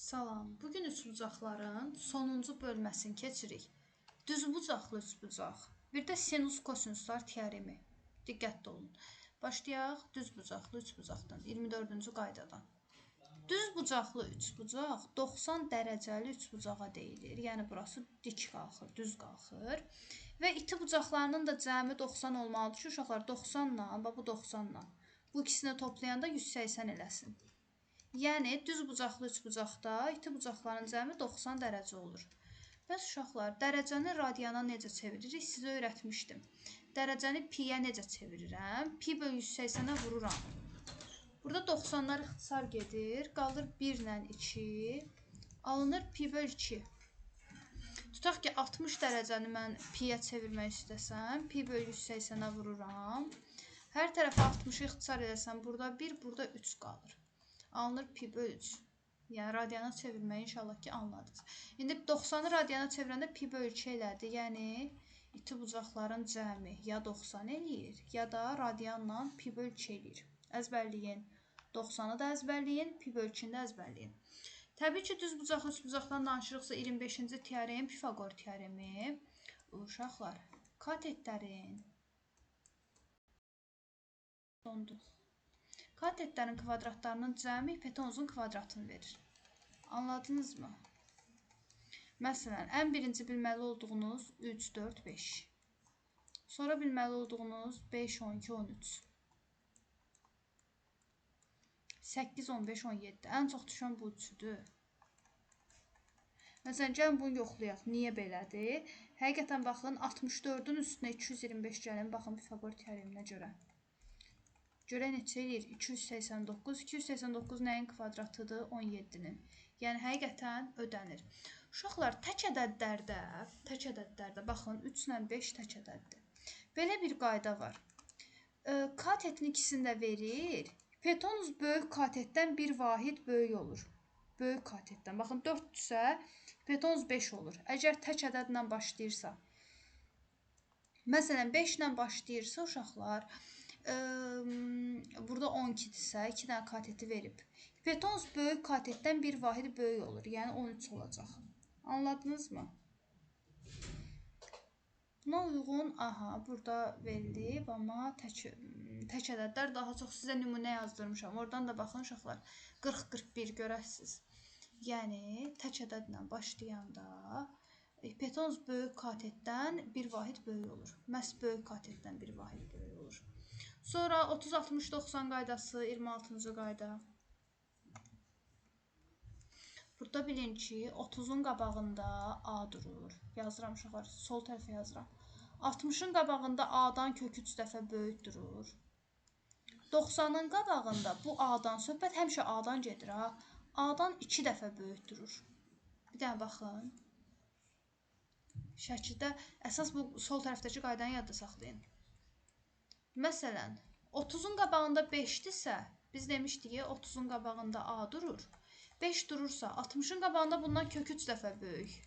Salam. Bugün üçbucaqların sonuncu bölməsini keçirik. Düzbucaqlı üçbucaq. Bir də sinus kosinuslar teoremi. Diqqətli olun. Başlayaq düzbucaqlı üçbucaqdan. 24-cü qaydadan. Düzbucaqlı üçbucaq 90 dərəcəli üçbucağa deyilir. Yəni burası dik qalxır, düz qalxır. Və iti bucaqlarının da cəmi 90 olmalıdır ki, uşaqlar 90-la, bu 90-la. Bu ikisini toplayanda 180 eləsin. Yəni, düz bucaqlı üçbucaqda iti bucaqların cəmi 90 dərəcə olur. Bəs uşaqlar, dərəcəni radiana necə çeviririk? Sizə öyrətmişdim. Dərəcəni pi-yə necə çevirirəm? Pi bölü 180-ə vururam. Burada 90-lar ixtisar gedir. Qalır 1 ilə 2. Alınır pi bölü 2. Tutaq ki, 60 dərəcəni mən pi-yə çevirmək istəsəm, pi bölü 180-ə vururam. Hər tərəfə 60-ı ixtisar edəsəm, burada 1, burada 3 qalır. Alınır pi bölü 3. Yəni, radiana çevirməyi inşallah ki, anladınız. İndi 90-ı radiana çevirəndə pi bölü 2 elədi. Yəni, iti bucaqların cəmi ya 90 eləyir, ya da radianla pi bölü 2 eləyir. Əzbərləyin. 90-ı da əzbərləyin, pi bölü 2-ni də əzbərləyin. Təbii ki, düz bucaqlı üçbucaqdan danışırıqsa 25-ci teorem, Pifaqor teoremi. Uşaqlar, katetlərin dondu. Katetlərin kvadratlarının cəmi hipotenuzun kvadratını verir. Anladınızmı? Məsələn, ən birinci bilməli olduğunuz 3, 4, 5. Sonra bilməli olduğunuz 5, 12, 13. 8, 15, 17. Ən çox düşən bu üçüdür. Məsələn, gəlin bunu yoxlayaq. Niyə belədir? Həqiqətən baxın, 64-ün üstünə 225 gəlin. Baxın, Pifaqor teoreminə görə. Görə neçə eləyir? 289. 289 nəyin kvadratıdır? 17-nin. Yəni, həqiqətən ödənir. Uşaqlar, tək ədədlərdə, baxın, 3 ilə 5 tək ədəddir. Belə bir qayda var. Katetin ikisini də verir. Hipotenuz böyük katetdən bir vahid böyük olur. Böyük katetdən. Baxın, 4-dürsə, hipotenuz 5 olur. Əgər tək ədədlə başlayırsa. Məsələn, 5 ilə başlayırsa, uşaqlar, burada 12-dirsə, 2 dənə kateti verib. Hipotenuz böyük katetdən bir vahid böyük olur. Yəni 13 olacaq. Anladınızmı? Buna uyğun, burada verilib, amma tək ədədlər daha çox sizə nümunə yazdırmışam. Oradan da baxın, uşaqlar, 40-41 görəsiniz. Yəni, tək ədədlə başlayanda hipotenuz böyük katetdən bir vahid böyük olur. Məhz böyük katetdən bir vahid böyük olur. Sonra 30-60-90 qaydası, 26-cı qayda. Burada bilin ki, 30-un qabağında A durur. Yazıram uşaqlar, sol tərəfə yazıram. 60-ın qabağında A-dan kök 3 dəfə böyük durur. 90-ın qabağında bu A-dan, söhbət həmişə A-dan gedir. A-dan 2 dəfə böyük durur. Bir dənə baxın. Şəkildə, əsas bu sol tərəfdəki qaydanı yadda saxlayın. Məsələn, 30-un qabağında 5-dirsə, biz demişdik ki, 30-un qabağında A durur. 5 durursa, 60-ın qabağında bundan kök 3 dəfə böyük.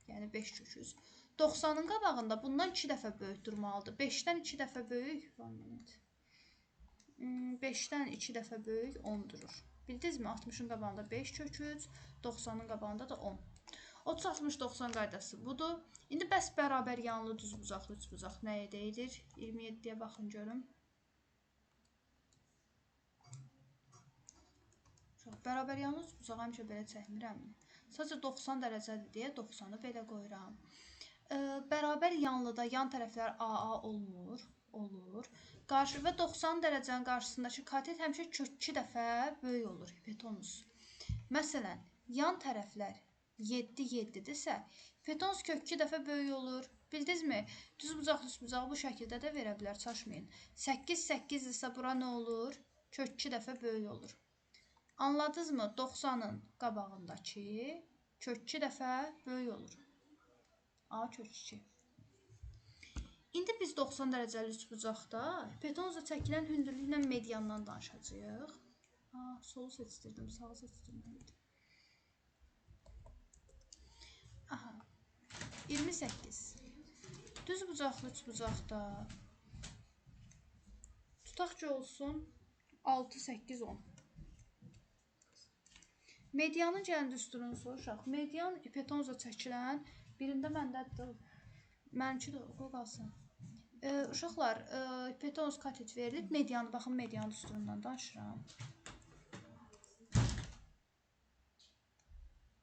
Yəni 5 kök 3. 90-ın qabağında bundan 2 dəfə böyük durmalıdır. 5-dən 2 dəfə böyük, 5-dən 2 dəfə böyük 10 durur. Bildinizmi? 60-ın qabağında 5 kök 3, 90-ın qabağında da 10. 30-60-90 qaydası budur. İndi bəs bərabər yanlı düzbucaqlı üçbucaq nəyə deyilir? 27-yə baxın görüm. Bərabər yanlı üçbucaq həmişə belə çəkmirəmmi? Sadəcə 90 dərəcədir deyə 90-ı belə qoyuram. Bərabər yanlıda yan tərəflər AA olmur. Olur. Və 90 dərəcənin qarşısındakı katet həmişə kök 2 dəfə böyük olur, hipotenuz. Məsələn, yan tərəflər 7, 7-dirsə, hipotenuz kök 2 dəfə böyük olur. Bildinizmi? Düzbucaqlı üçbucağı bu şəkildə də verə bilər, çaşmayın. 8, 8-dirsə, bura nə olur? Kök 2 dəfə böyük olur. Anladınızmı? 90-ın qabağındakı kök 2 dəfə böyük olur. A kök 2. İndi biz 90 dərəcəli üçbucaqda hipotenuzla çəkilən hündürlüklə mediandan danışacağıq. Solu seçdirdim, sağı seçdirməliydim. 28. Düzbucaqlı üçbucaqda tutaq ki olsun 6, 8, 10. Medianın gəlin düsturunu soruşaq. Median hipotenuza çəkilən birində məndədir. Mənimki də qoy qalsın. Uşaqlar, hipotenuz katet verilib. Medianı, baxın, median düsturundan danışıram.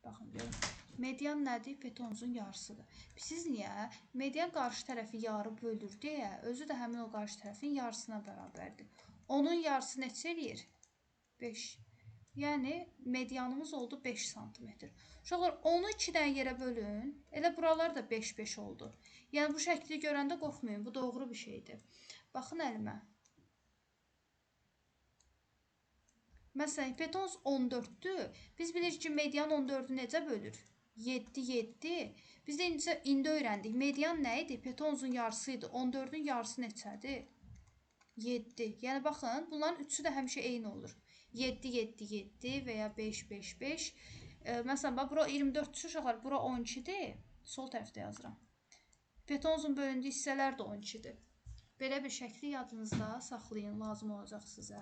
Baxın, görün. Median nədir? Hipotenuzun yarısıdır. Siz niyə? Median qarşı tərəfi yarı bölür deyə, özü də həmin o qarşı tərəfin yarısına bərabərdir. Onun yarısı neçə eləyir? 5. Yəni, medianımız oldu 5 sm. Uşaqlar, onu 2 dənə yerə bölün. Elə buralar da 5-5 oldu. Yəni, bu şəkli görəndə qorxmayın. Bu doğru bir şeydir. Baxın əlimə. Məsələn, hipotenuz 14-dür. Biz bilirik ki, median 14-ü necə bölür? 7. Biz də indi öyrəndik. Median nə idi? Hipotenuzun yarısıydı. 14-ün yarısı neçədir? 7. Yəni, baxın, bunların üçü də həmişə eyni olur. 7 və ya 5. Məsələn, bax, bura 24-dür uşaqlar, bura 12-dir. Sol tərəfdə yazıram. Hipotenuzun bölündüyü hissələr də 12-dir. Belə bir şəkli yadınızda saxlayın, lazım olacaq sizə.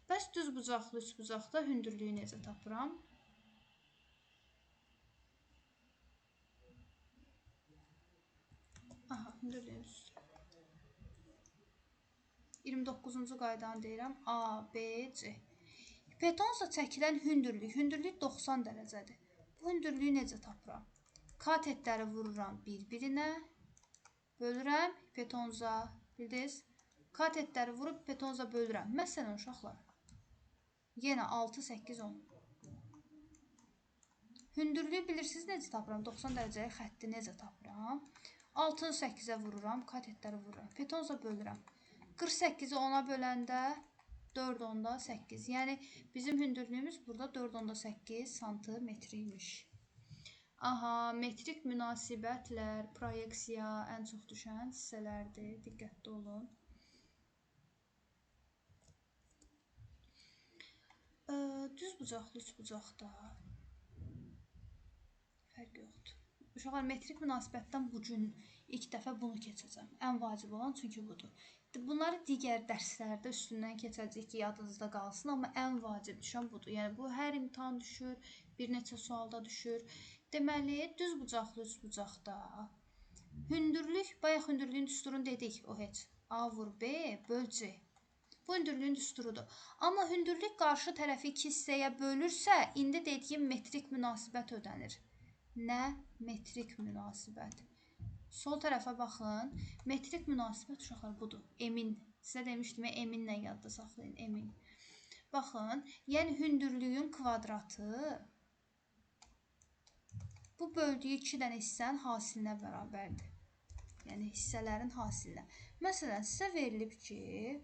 Bəs düz bucaqlı, üç bucaqda hündürlüyü necə tapıram? Aha, hündürlüyün üstü. 29-cu qaydanı deyirəm. A, B, C. Hipotenuza çəkilən hündürlük 90 dərəcədir. Bu hündürlüyü necə tapıram? Katetləri vururam bir-birinə, bölürəm hipotenuza, bildiniz? Katetləri vurub hipotenuza bölürəm. Məsələn, uşaqlar, yenə 6, 8, 10. Hündürlüyü bilirsiniz necə tapıram? 90 dərəcəyə xətti necə tapıram? 6-nı 8-ə vururam, katetləri vururam. Hipotenuza bölürəm. 48-i 10-a böləndə 4/8. Yəni, bizim hündürlüyümüz burada 4/8 santimetriymiş. Aha, metrik münasibətlər, proyeksiya ən çox düşən hissələrdir. Diqqətli olun. Düz bucaqlı, üç bucaqda fərq yoxdur. Uşaqlar, metrik münasibətdən bu gün ilk dəfə bunu keçəcəm. Ən vacib olan çünki budur. Bunları digər dərslərdə üstündən keçəcək ki, yadınızda qalsın, amma ən vacib düşən budur. Yəni, bu hər imtahan düşür, bir neçə sualda düşür. Deməli, düz bucaqlı, üç bucaqda hündürlük, bayaq hündürlüyün düsturunu dedik, o heç. A vur B, böl C. Bu hündürlüyün düsturudur. Amma hündürlük qarşı tərəfi iki hissəyə bölürsə, indi dediyim metrik münasibət ödənir. Nə? Metrik münasibət. Sol tərəfə baxın. Metrik münasibət uşaqlar budur. Emin. Sizə demişdim, eminlə yadda saxlayın. Emin. Baxın, yəni hündürlüyün kvadratı bu böldüyü 2 dənə hissənin hasilinə bərabərdir. Yəni hissələrin hasilinə. Məsələn, sizə verilib ki,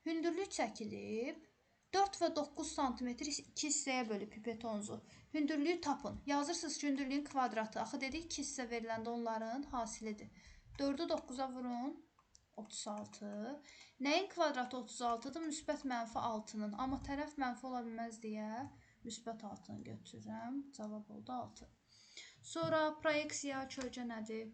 hündürlük çəkilib 4 və 9 sm iki hissəyə bölüb hipotenuzu. Hündürlüyü tapın. Yazırsınız ki, hündürlüyün kvadratı. Axı dedik, 2 hissə veriləndə onların hasilidir. 4-ü 9-a vurun. 36. Nəyin kvadratı 36-dır? Müsbət mənfi 6-nın. Amma tərəf mənfi ola bilməz deyə müsbət 6-nı götürürəm. Cavab oldu 6. Sonra proyeksiya, kölgə nədir?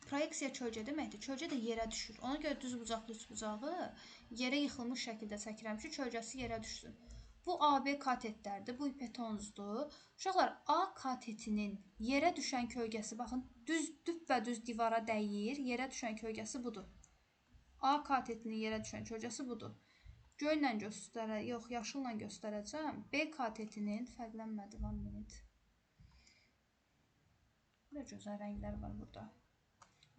Proyeksiya kölgə deməkdir. Kölgə də yerə düşür. Ona görə düz bucaqlı, üç bucağı yerə yıxılmış şəkildə çəkirəm ki, kölgəsi yerə düşsün. Bu AB katetlərdir. Bu hipotenuzdur. Uşaqlar, A katetinin yerə düşən kölgəsi, baxın, düz divara dəyir. Yerə düşən kölgəsi budur. A katetinin yerə düşən kölgəsi budur. Göylə yaşılla göstərəcəm. B katetinin, fərqlənmədi, 1 minut. Nə gözəl rənglər var burada.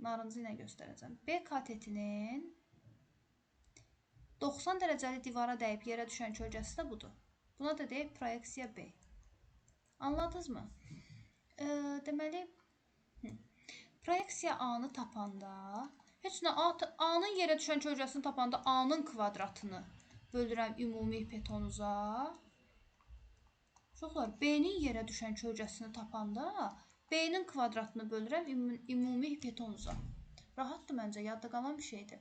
Narıncı ilə göstərəcəm. B katetinin 90 dərəcəli divara dəyib yerə düşən kölgəsi də budur. Buna da deyək proyeksiya B. Anladınız mı? Deməli, proyeksiya A-nı tapanda, heç nə A-nın yerə düşən kölgəsini tapanda A-nın kvadratını bölürəm ümumi hipotenuza. Uşaqlar, B-nin yerə düşən kölgəsini tapanda B-nin kvadratını bölürəm ümumi hipotenuza. Rahatdır məncə, yadda qalan bir şeydir.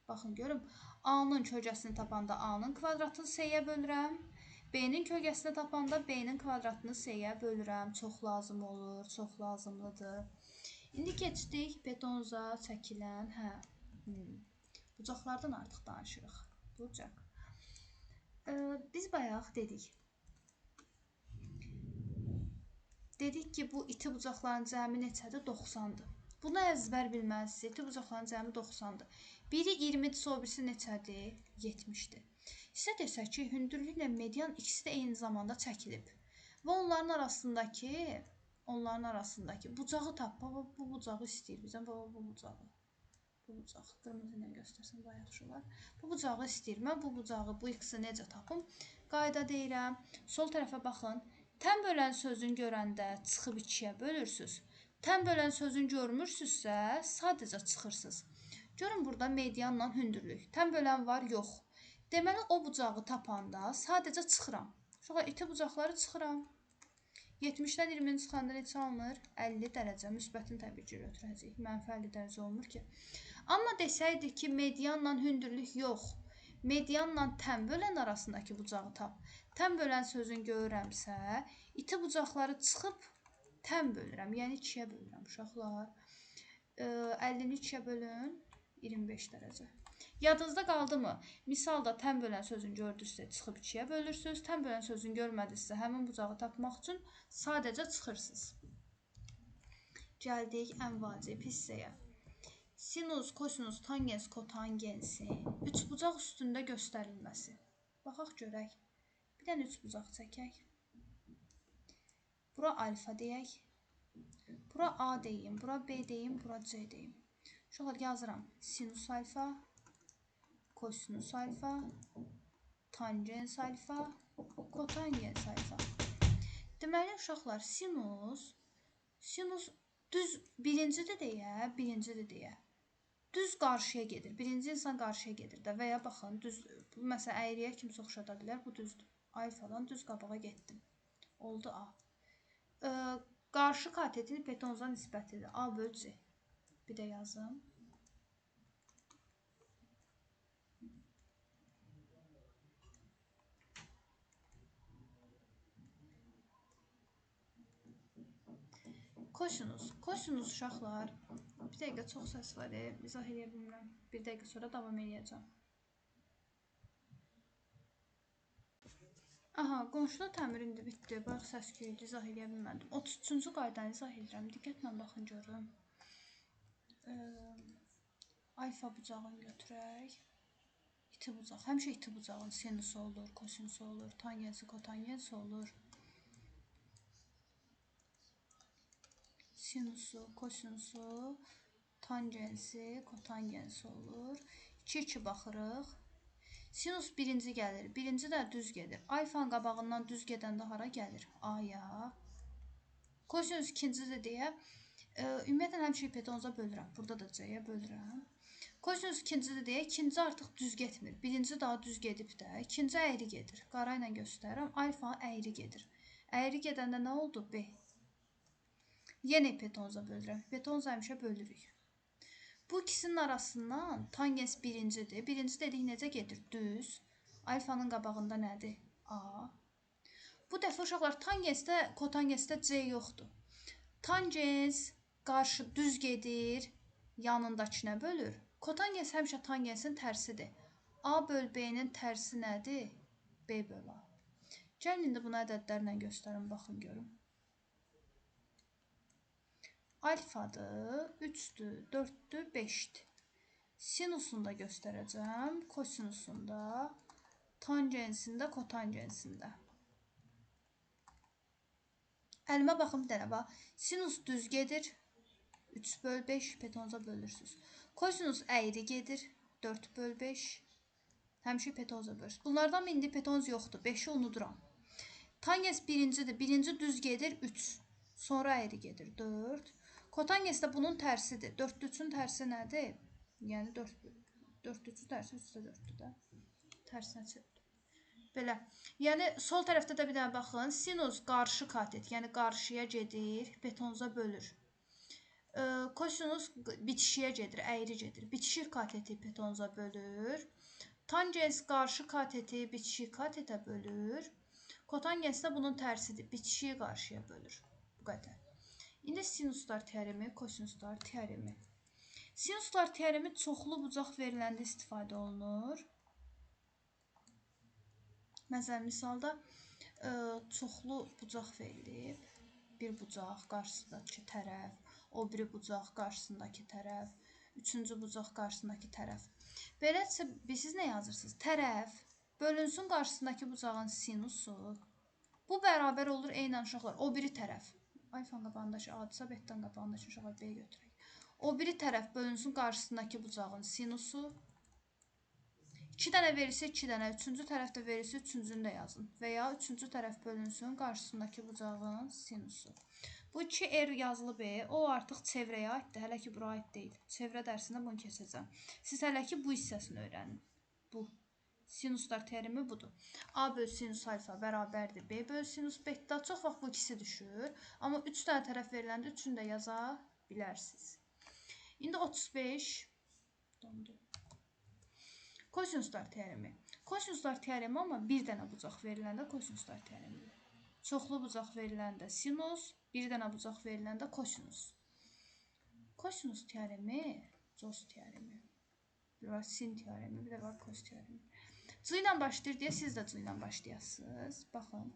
Baxın, görüm. A-nın kölgəsini tapanda A-nın kvadratını S-yə bölürəm. B-nin kölgəsini tapanda B-nin kvadratını S-yə bölürəm. Çox lazım olur, çox lazımlıdır. İndi keçdik hipotenuza çəkilən, Bucaqlardan artıq danışırıq. Bucaq. Biz bayaq dedik. Dedik ki, bu iti bucaqların cəmi neçədir? 90-dır. Bunu əzbər bilməlisiniz. İti bucaqların cəmi 90-dır. Biri 20-dir, o birisi neçədir? 70-dir. İsə desək ki, hündürlüklə median ikisi də eyni zamanda çəkilib. Və onların arasındakı bucağı tap. Baba, bu bucağı istəyir bizdən. Baba, bu bucağı. Bu bucaq. Qırmızı ilə göstərsəm daha yaxşı olar. Bu bucağı istəyir. Mən bu bucağı, bu x-i necə tapım? Qayda deyirəm. Sol tərəfə baxın. Tən bölən sözünü görəndə çıxıb 2-yə bölürsünüz. Tən bölən sözünü görmürsünüzsə, sadəcə çıxırsınız. Görün burada medianla hündürlük. Tən bölən var, yox. Deməli, o bucağı tapanda sadəcə çıxıram. Sonra iti bucaqları çıxıram. 70-dən 20-ni çıxanda neçə alınır? 50 dərəcə. Müsbətin təbii ki, götürəcəyik. Mənfi 50 dərəcə olmur ki. Amma desəydik ki, medianla hündürlük yox. Medianla tən bölən arasındakı bucağı tap. Tən bölən sözünü görürəmsə, iti bucaqları çıxıb tən bölürəm. Yəni 2-yə bölürəm uşaqlar. 50-ni 2-yə bölün, 25 dərəcə. Yadınızda qaldı mı? Misalda tən bölən sözünü gördünüzsə, çıxıb 2-yə bölürsünüz. Tən bölən sözünü görmədinizsə, həmin bucağı tapmaq üçün sadəcə çıxırsınız. Gəldik ən vacib hissəyə. Sinus, kosinus, tangens, kotangensin üçbucaq üstündə göstərilməsi. Baxaq görək. Bir dənə üçbucaq çəkək. Bura alfa deyək. Bura A deyim, bura B deyim, bura C deyim. Şöyle yazıram. Sinus alfa, kosinus alfa, tangens alfa, kotangens alfa. Deməli uşaqlar, sinus düz birincidir deyə. Düz qarşıya gedir. Birinci insan qarşıya gedir də və ya baxın, düz, bu məsələn əyriyə kimsə oxşada bilər, bu düzdür. Alfadan düz qabağa getdim. Oldu A. Qarşı katetin hipotenuza nisbətidir. A böl C. Bir də yazım. Kosinus uşaqlar. Bir dəqiqə çox səs var, izah edə bilmirəm. Bir dəqiqə sonra davam edəcəm. Aha, qonşuda təmir indi bitdi. Bayaq səs küydü, izah edə bilmədim. 33-cü qaydanı izah edirəm. Diqqətlə baxın görün. Alfa bucağını götürək. İti bucaq. Həmişə iti bucağın sinusu olur, kosinusu olur, tangensi, kotangensi olur. Sinusu, kosinusu, tangensi, kotangensi olur. 2-2 baxırıq. Sinus birinci gəlir. Birinci də düz gedir. Alfanın qabağından düz gedəndə hara gəlir? A-ya. Kosinus ikincidir deyə ümumiyyətlə həmişə hipotenuza bölürəm. Burada da C-yə bölürəm. Kosinus ikincidir deyə ikinci artıq düz getmir. Birinci daha düz gedib də. İkinci əyri gedir. Qara ilə göstərirəm. Alfa əyri gedir. Əyri gedəndə nə oldu? B. Yenə hipotenuza bölürəm. Hipotenuza həmişə bölürük. Bu ikisinin arasından tangens birincidir. Birinci dedik necə gedir? Düz. Alfanın qabağında nədir? A. Bu dəfə uşaqlar tangensdə, kotangensdə C yoxdur. Tangens qarşı düz gedir, yanındakına bölür. Kotangens həmişə tangensin tərsidir. A böl B-nin tərsi nədir? B böl A. Gəlin indi bunu ədədlərlə göstərin, baxın görün. Alfadır, 3-dür, 4-dür, 5-dir. Sinusunda göstərəcəm, kosinusunda, tangensində, kotangensində. Əlimə baxın bir dənə bax. Sinus düz gedir, 3 böl 5, hipotenuza bölürsünüz. Kosinus əyri gedir, 4 böl 5, həmişə hipotenuza bölürsünüz. Bunlardan indi hipotenuz yoxdur, 5-i unuduram. Tangens birincidir, birinci düz gedir, 3. Sonra əyri gedir, 4. Kotangens də bunun tərsidir. 4-3-ün tərsi nədir? Yəni 4-3-ün tərsi 3-4-dür də. Tərsinə çevir. Belə. Yəni sol tərəfdə də bir dənə baxın. Sinus qarşı katet, yəni qarşıya gedir, hipotenuza bölür. Kosinus bitişiyə gedir, əyri gedir. Bitişik kateti hipotenuza bölür. Tangens qarşı kateti bitişik katetə bölür. Kotangens də bunun tərsidir. Bitişiyi qarşıya bölür. Bu qədər. İndi sinuslar teoremi, kosinuslar teoremi. Sinuslar teoremi çoxlu bucaq veriləndə istifadə olunur. Məsələn, misalda çoxlu bucaq verilib. Bir bucaq, qarşısındakı tərəf, o biri bucaq, qarşısındakı tərəf, üçüncü bucaq, qarşısındakı tərəf. Belədirsə, siz nə yazırsınız? Tərəf bölünsün qarşısındakı bucağın sinusu. Bu bərabər olur eynən uşaqlar. O biri tərəf. Alfan qabağındakı A-dırsa, bettan qabağındakı uşaqlar B götürək. O biri tərəf bölünsün qarşısındakı bucağın sinusu. 2 dənə verirsə 2 dənə, üçüncü tərəfdə verirsə üçüncünü də yazın. Və ya üçüncü tərəf bölünsün qarşısındakı bucağın sinusu. Bu 2R yazılıb, o artıq çevrəyə aiddir, hələ ki bura aid deyil. Çevrə dərsində bunu keçəcəm. Siz hələ ki bu hissəsini öyrənin. Bu sinuslar teoremi budur. A bölü sinus alfa bərabərdir B bölü sinus beta. Çox vaxt bu ikisi düşür. Amma 3 dənə tərəf veriləndə üçünü də yaza bilərsiniz. İndi 35 dondu. Kosinuslar teoremi. Kosinuslar teoremi amma bir dənə bucaq veriləndə kosinuslar teoremidir. Çoxlu bucaq veriləndə sinus, bir dənə bucaq veriləndə kosinus. Kosinus teoremi, cos teoremi. Bir var sin teoremi, bir də var kos teoremi. C ilə başlayır deyə siz də C ilə başlayasınız. Baxın.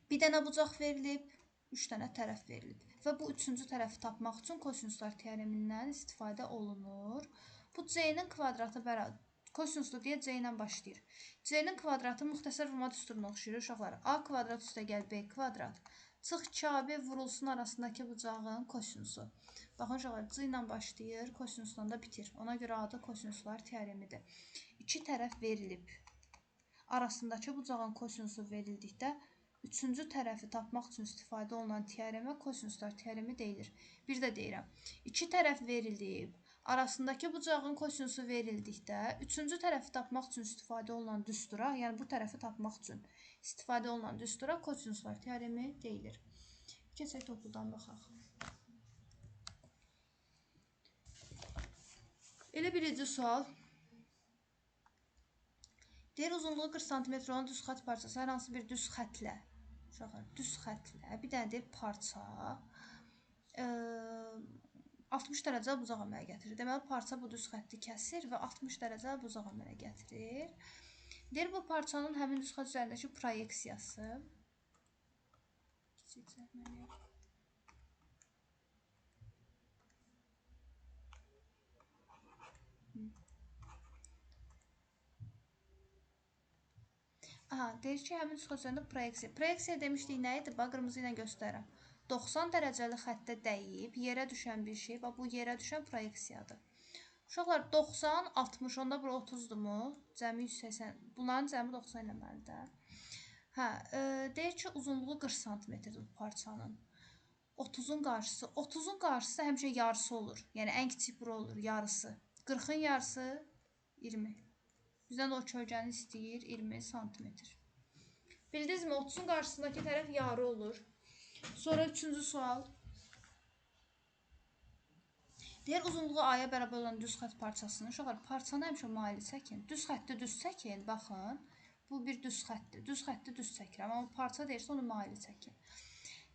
Bir dənə bucaq verilib, 3 dənə tərəf verilib. Və bu üçüncü tərəfi tapmaq üçün kosinuslar teoremindən istifadə olunur. Bu C-nin kvadratı bərabər. Kosinuslu deyə C ilə başlayır. C-nin kvadratı müxtəsər vurma düsturuna oxşayır uşaqlar. A kvadrat üstə gəl B kvadrat. Çıx 2AB vurulsun arasındakı bucağın kosinusu. Baxın uşaqlar, C ilə başlayır, kosinusdan da bitir. Ona görə adı kosinuslar teoremidir. İki tərəf verilib. Arasındakı bucağın kosinusu verildikdə, üçüncü tərəfi tapmaq üçün istifadə olunan teoremə kosinuslar teoremi deyilir. Bir də deyirəm, iki tərəf verilib. Arasındakı bucağın kosinusu verildikdə, üçüncü tərəfi tapmaq üçün istifadə olunan düstura, yəni bu tərəfi tapmaq üçün istifadə olunan düstura kosinuslar teoremi deyilir. Keçək topludan baxaq. Elə birinci sual. Deyir, uzunluğu 40 cm olan düz xət parçası hər hansı bir düz xətlə, bir dənə deyir parça 60 dərəcə bucaq əmələ gətirir. Deməli, parça bu düz xətti kəsir və 60 dərəcə bucaq əmələ gətirir. Deyir, bu parçanın həmin düz xət üzərindəki proyeksiyası. Deyir ki, həmin düz xət üzərində proyeksiya. Proyeksiya demişdik nə idi? Bax, qırmızı ilə göstərirəm. 90 dərəcəli xəttə dəyib, yerə düşən bir şey. Bax, bu yerə düşən proyeksiyadır. Uşaqlar, 90, 60, onda bura 30-durmu? Cəmi 180, bunların cəmi 90 eləməlidir. Deyir ki, uzunluğu 40 cm-dir bu parçanın. 30-un qarşısı həmişə yarısı olur. Yəni, ən kiçik bura olur, yarısı. 40-ın yarısı 20. Bizdən o kölgəni istəyir 20 cm. Bildinizmi? 30-un qarşısındakı tərəf yarı olur. Sonra üçüncü sual. Deyir, uzunluğu A-ya bərabər olan düz xət parçasını. Uşaqlar, parçanı həmişə maili çəkin. Düz xətti düz çəkin. Baxın, bu bir düz xətdir. Düz xətti düz çəkirəm. Amma parça deyirsə, onu maili çəkin.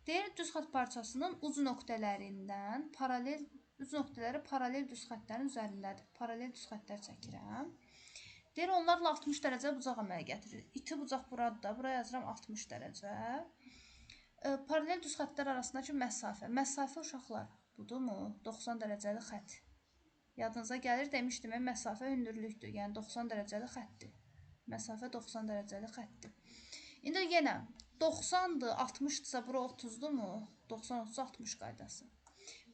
Deyir, düz xət parçasının uc nöqtələrindən uc nöqtələri paralel düz xətlərin üzərindədir. Paralel düz xətlər çəkirəm. Deyir, onlarla 60 dərəcə bucaq əmələ gətirir. İti bucaq buradır da, buraya yazıram 60 dərəcə. Paralel düz xətlər arasındakı məsafə. Məsafə uşaqlar, budurmu? 90 dərəcəli xət. Yadınıza gəlir, demişdim, məsafə hündürlükdür. Yəni 90 dərəcəli xətdir. Məsafə 90 dərəcəli xətdir. İndi yenə 90-dır, 60-dırsa bura 30-durmu? 90, 30, 60 qaydası.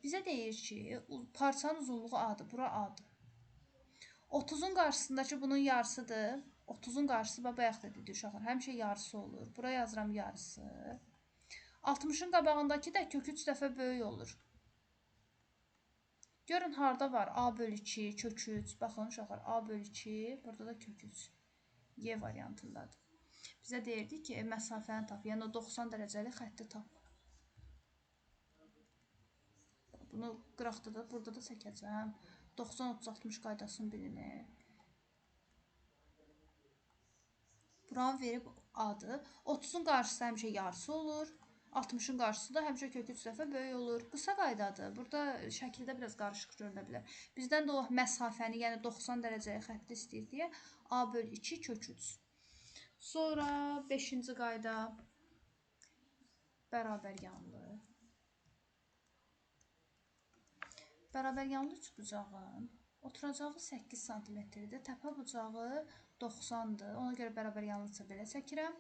Bizə deyir ki, parçanın uzunluğu A-dır, bura A-dır. 30-un qarşısındakı bunun yarısıdır. 30-un qarşısı, bayaq da dedik uşaqlar, həmişə yarısı olur. Buraya yazıram yarısı. 60-ın qabağındakı da kök 3 dəfə böyük olur. Görün, harada var? A bölü 2, kök 3. Baxın uşaqlar, A bölü 2, burada da kök 3. Y variantındadır. Bizə deyirdi ki, məsafəni tap. Yəni, 90 dərəcəli xətti tap. Bunu qıraqda da, burada da çəkəcəm. 90-30-60 qaydasını bilinir. Buranı verib A-dır. 30-un qarşısı həmişə yarısı olur. 60-ın qarşısı da həmişə kök 3 dəfə böyük olur. Qısa qaydadır. Burada şəkildə biraz qarışıq görünə bilər. Bizdən də o məsafəni, yəni 90 dərəcəyə xətti istəyir deyə A bölü 2 kök 3. Sonra 5-ci qayda bərabər yanlı. Bərabər yanlı üçbucağın oturacağı 8 sm-dir. Təpə bucağı 90-dır. Ona görə bərabər yanlıca belə çəkirəm.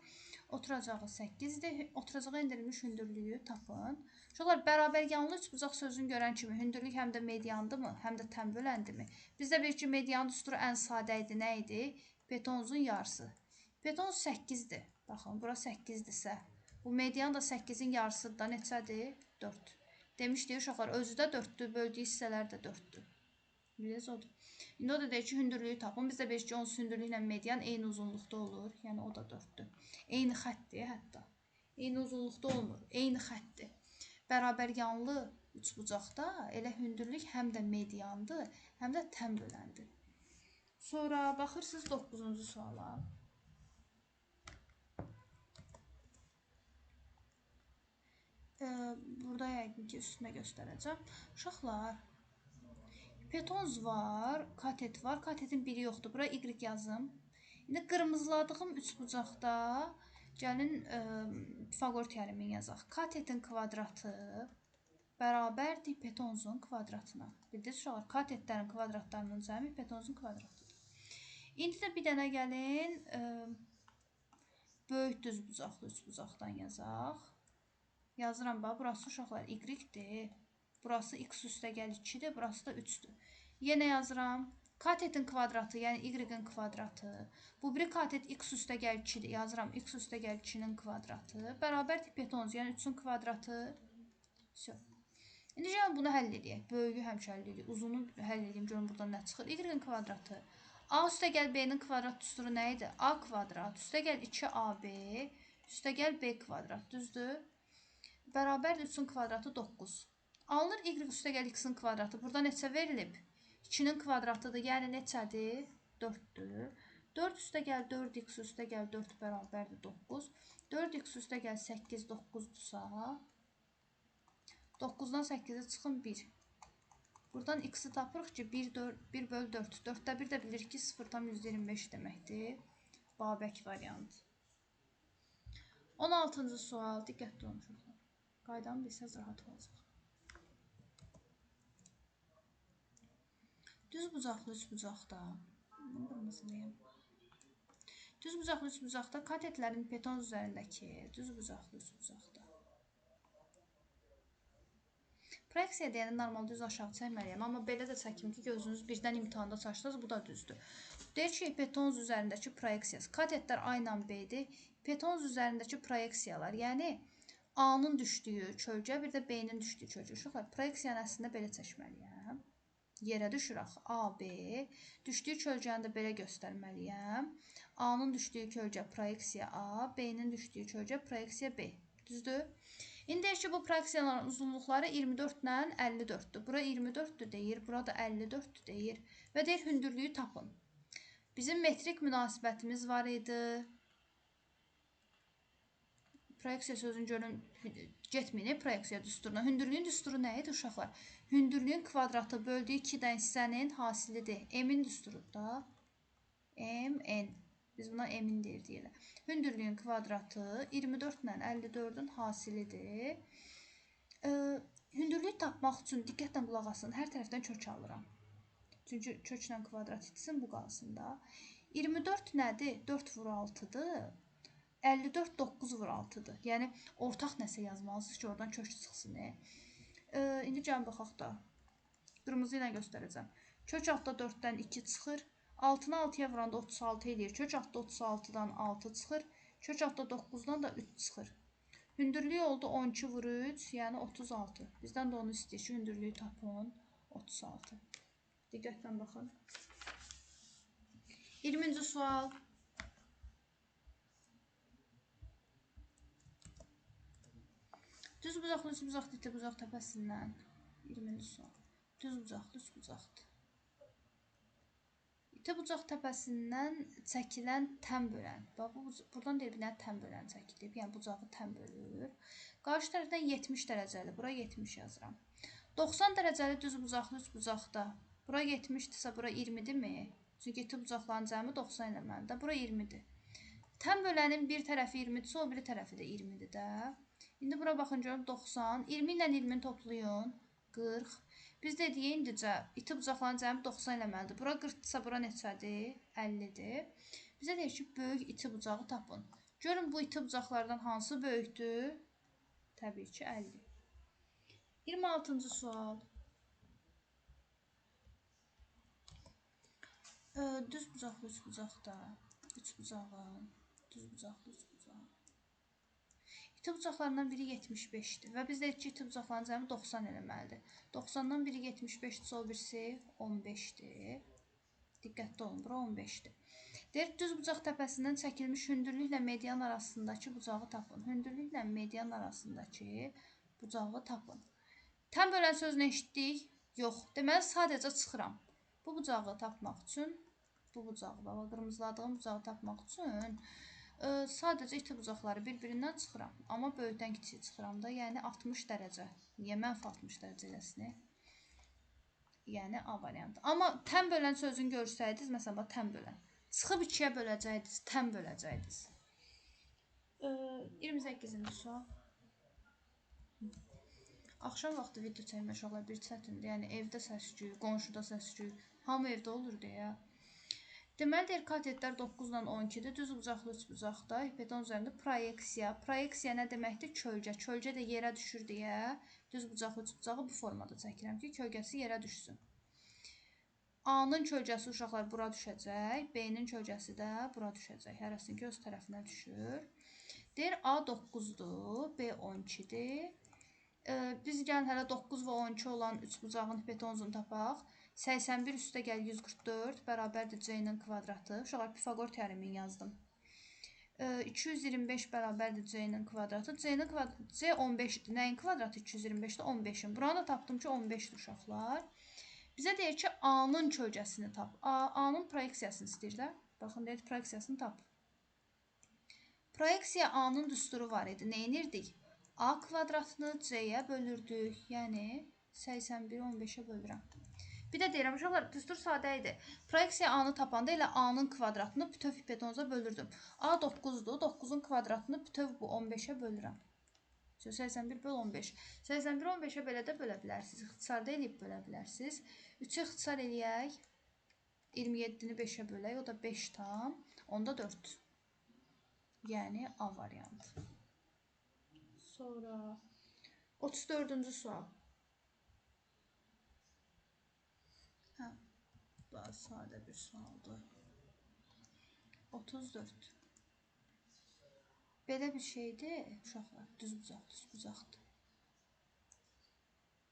Oturacağı 8-dir. Oturacağa endirilmiş hündürlüyü tapın. Uşaqlar, bərabər yanlı üçbucaq sözünü görən kimi hündürlük həm də mediandırmı, həm də tən böləndimi? Bizdə bir ki, median düsturu ən sadə idi. Nə idi? Hipotenuzun yarısı. Hipotenuz 8-dir. Baxın, bura 8-dirsə, bu median da 8-in yarısıdır da neçədir? 4. Demişdik uşaqlar, özü də 4-dür, böldüyü hissələr də 4-dür. Bilirsiniz, odur. İndi o da deyir ki, hündürlüyü tapın. Biz də deyir ki, onsuz hündürlüklə median eyni uzunluqda olur. Yəni, o da 4-dür. Eyni xəttdir, hətta. Eyni uzunluqda olmur, eyni xəttdir. Bərabər yanlı üçbucaqda elə hündürlük həm də mediandır, həm də tən böləndir. Sonra baxırsınız 9-cu suala. Burada yəqin ki, üstünə göstərəcəm. Uşaqlar, hipotenuz var, katet var. Katetin biri yoxdur. Bura y yazım. İndi qırmızıladığım üçbucaqda gəlin Pifaqor teoremini yazaq. Katetin kvadratı bərabərdir hipotenuzun kvadratına. Bildiniz uşaqlar, katetlərin kvadratlarının cəmi hipotenuzun kvadratıdır. İndi də bir dənə gəlin böyük düzbucaqlı üçbucaqdan yazaq. Yazıram bax, burası uşaqlar y-dir. Burası x üstə gəl 2-dir, burası da 3-dür. Yenə yazıram. Katetin kvadratı, yəni y-in kvadratı. Bu biri katet x üstə gəl 2-dir. Yazıram x üstə gəl 2-nin kvadratı. Bərabər hipotenuz, yəni 3-ün kvadratı. İndi gəlin bunu həll edək. Böyüyü həmişə həll edək. Uzunu həll edeyim, görün buradan nə çıxır. Y-in kvadratı. A üstə gəl b-nin kvadrat düsturu nə idi? A kvadrat üstə gəl 2ab üstə gəl b kvadrat. Düzdür? Bərabərdir 3-ün kvadratı 9. Alınır y üstə gəl x-in kvadratı. Burada neçə verilib? 2-nin kvadratıdır. Yəni neçədir? 4-dür. 4 üstə gəl 4x üstə gəl 4 bərabərdir 9. 4x üstə gəl 8 9-dursa 9-dan 8-i çıxın 1. Buradan x-i tapırıq ki 1 bölü 4. 4-də 1 də bilir ki 0,125 deməkdir. Babək variantı. 16-cı sual. Diqqətli olun uşaqlar. Qaydanı bilsəz rahat olacaq. Düzbucaqlı üçbucaqda düzbucaqlı üçbucaqda katetlərin hipotenuz üzərindəki düzbucaqlı üçbucaqda proyeksiya deyəni normalda düz aşağı çəkməliyəm, amma belə də çəkim ki, gözünüz birdən imtahanda çaşdınız, bu da düzdür. Deyir ki, hipotenuz üzərindəki proyeksiyası. Katetlər A ilə B-dir. Hipotenuz üzərindəki proyeksiyalar, yəni A-nın düşdüyü kölgə, bir də B-nin düşdüyü kölgə. Uşaqlar, proyeksiyanı əslində belə çəkməliyəm. Yerə düşürək A, B. Düşdüyü kölgəni də belə göstərməliyəm. A-nın düşdüyü kölgə proyeksiya A, B-nin düşdüyü kölgə proyeksiya B. Düzdür? İndi deyir ki, bu proyeksiyaların uzunluqları 24 ilə 54-dür. Bura 24-dür deyir, bura da 54-dür deyir. Və deyir, hündürlüyü tapın. Bizim metrik münasibətimiz var idi. Proyeksiya sözünü görün, getməyin proyeksiya düsturuna. Hündürlüyün düsturu nə idi uşaqlar? Hündürlüyün kvadratı böldüyü 2-dən hissənin hasilidir. M-in düsturudur da. M-N. Biz buna M-in deyir. Hündürlüyün kvadratı 24 ilə 54-ün hasilidir. Hündürlüyü tapmaq üçün diqqətlə qulaq asın. Hər tərəfdən kök alıram. Çünki köklə kvadrat etsin, bu qalsın da. 24 nədir? 4 vur 6-dır. 54 9 vur 6-dır. Yəni, ortaq nəsə yazmalısınız ki, oradan kök çıxsın. İndi gəlin baxaq da. Qırmızı ilə göstərəcəm. Kök altda 4-dən 2 çıxır. 6-nı 6-ya vuranda 36 edir. Kök altda 36-dan 6 çıxır. Kök altda 9-dan da 3 çıxır. Hündürlüyü oldu 12 vur 3, yəni 36. Bizdən də onu istəyir ki, hündürlüyü tapın 36. Diqqətlə baxın. 20-ci sual. Düzbucaqlı üçbucaq iti bucaq təpəsindən 20-ci sual. Düzbucaqlı üçbucaqdır. İti bucaq təpəsindən çəkilən tən bölən. Bax, buradan deyir, bir dənə tən bölən çəkilib. Yəni, bucağı tən bölür. Qarşı tərəfdən 70 dərəcəli. Bura 70 yazıram. 90 dərəcəli düz bucaqlı üç bucaqda. Bura 70-dirsə, bura 20-dirmi? Çünki iti bucaqların cəmi 90 eləməlidir. Bura 20-dir. Tən bölənin bir tərəfi 20-dirsə, o biri tərəfi də 20-dir də. İndi bura baxın, görün 90. 20 ilə 20-ni toplayın. 40. Biz dedik, indicə iti bucaqların cəmi 90 eləməlidir. Bura 40-dırsa, bura neçədir? 50-dir. Bizə deyir ki, böyük iti bucağı tapın. Görün, bu iti bucaqlardan hansı böyükdür? Təbii ki, 50. 26-cı sual. Düz bucaqlı üç bucaqda. Üç bucağın. Düz bucaqlı üç bucağın. İti bucaqlarından biri 75-dir və biz deyik ki, iti bucaqların cəmi 90 eləməlidir. 90-dan biri 75-dirsə, o birisi 15-dir. Diqqətli olun, bura 15-dir. Deyir, düz bucaq təpəsindən çəkilmiş hündürlüklə median arasındakı bucağı tapın. Hündürlüklə median arasındakı bucağı tapın. Tən bölən sözünü eşitdik? Yox. Deməli, sadəcə çıxıram. Bu bucağı tapmaq üçün, bu bucağı, qırmızıladığım bucağı tapmaq üçün sadəcə iti bucaqları bir-birindən çıxıram. Amma böyükdən kiçik çıxıram da, yəni 60 dərəcə. Niyə mənfi 60 dərəcə eləsin? Yəni A variantı. Amma tən bölən sözünü görsəydiniz, məsələn, tən bölən. Çıxıb 2-yə böləcəydiniz, tən böləcəydiniz. 28-ci sual. Axşam vaxtı video çəkmək uşaqlar bir çətindir. Yəni evdə səs-küy, qonşuda səs-küy, hamı evdə olur deyə. Deməli deyir, katetlər 9-dan 12-dir. Düz bucaqlı üç bucaqda ipedon üzərində proyeksiya. Proyeksiya nə deməkdir? Kölgə. Kölgə də yerə düşür deyə düz bucaqlı üç bucağı bu formada çəkirəm ki, kölgəsi yerə düşsün. A-nın kölgəsi uşaqlar bura düşəcək, B-nin kölgəsi də bura düşəcək. Hərəsinin göz tərəfinə düşür. Deyir, A 9-dur, B 12-dir. Biz gəlin hələ 9 və 12 olan üç bucağın hipotenuzunu tapaq. 81 üstə gəl 144 bərabərdir C-nin kvadratı. Uşaqlar Pifaqor teoremini yazdım. 225 bərabərdir C-nin kvadratı. C 15-dir. Nəyin kvadratı? 225-də 15-in. Buranı da tapdım ki, 15-dir uşaqlar. Bizə deyir ki, A-nın kölgəsini tap. A-nın proyeksiyasını istəyir də. Baxın, deyir, proyeksiyasını tap. Proyeksiya A-nın düsturu var idi. Neyinirdik? A kvadratını C-yə bölürdük. Yəni, 81-i 15-ə bölürəm. Bir də deyirəm, uşaqlar, düstur sadə idi. Proyeksiya A-nı tapanda elə A-nın kvadratını bütöv hipotenuza bölürdüm. A 9-dur, 9-un kvadratını bütöv bu 15-ə bölürəm. 81 böl 15. 81-i 15-ə belə də bölə bilərsiniz. İxtisarda eləyib bölə bilərsiniz. 3-ü ixtisar eləyək. 27-ni 5-ə bölək, o da 5 tam. Onda 4. Yəni A variantı. Sonra 34-cü sual. Daha sadə bir sualdır. 34. Belə bir şeydir, uşaqlar, düz bucaqdır.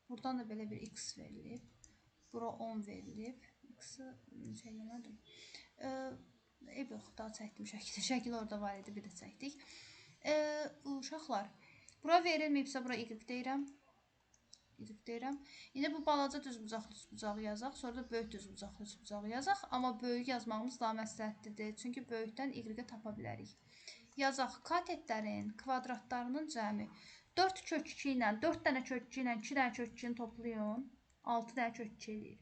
Buradan da belə bir x verilib. Bura 10 verilib. X-i şey eləmədim. Yox, daha çəkdim şəkil. Şəkil orada var idi, bir də çəkdik. Uşaqlar, bura verilməyibsə, bura y deyirəm. İndi bu balaca düz bucaqlı üç bucağı yazaq, sonra da böyük düz bucaqlı üç bucağı yazaq. Amma böyük yazmağımız daha məsləhətlidir. Çünki böyükdən y-i tapa bilərik. Yazaq, katetlərin kvadratlarının cəmi 4 kök 2 ilə, 4 dənə kök 2 ilə 2 dənə kök 2-ni toplayın. 6 dənə kök 2 eləyir.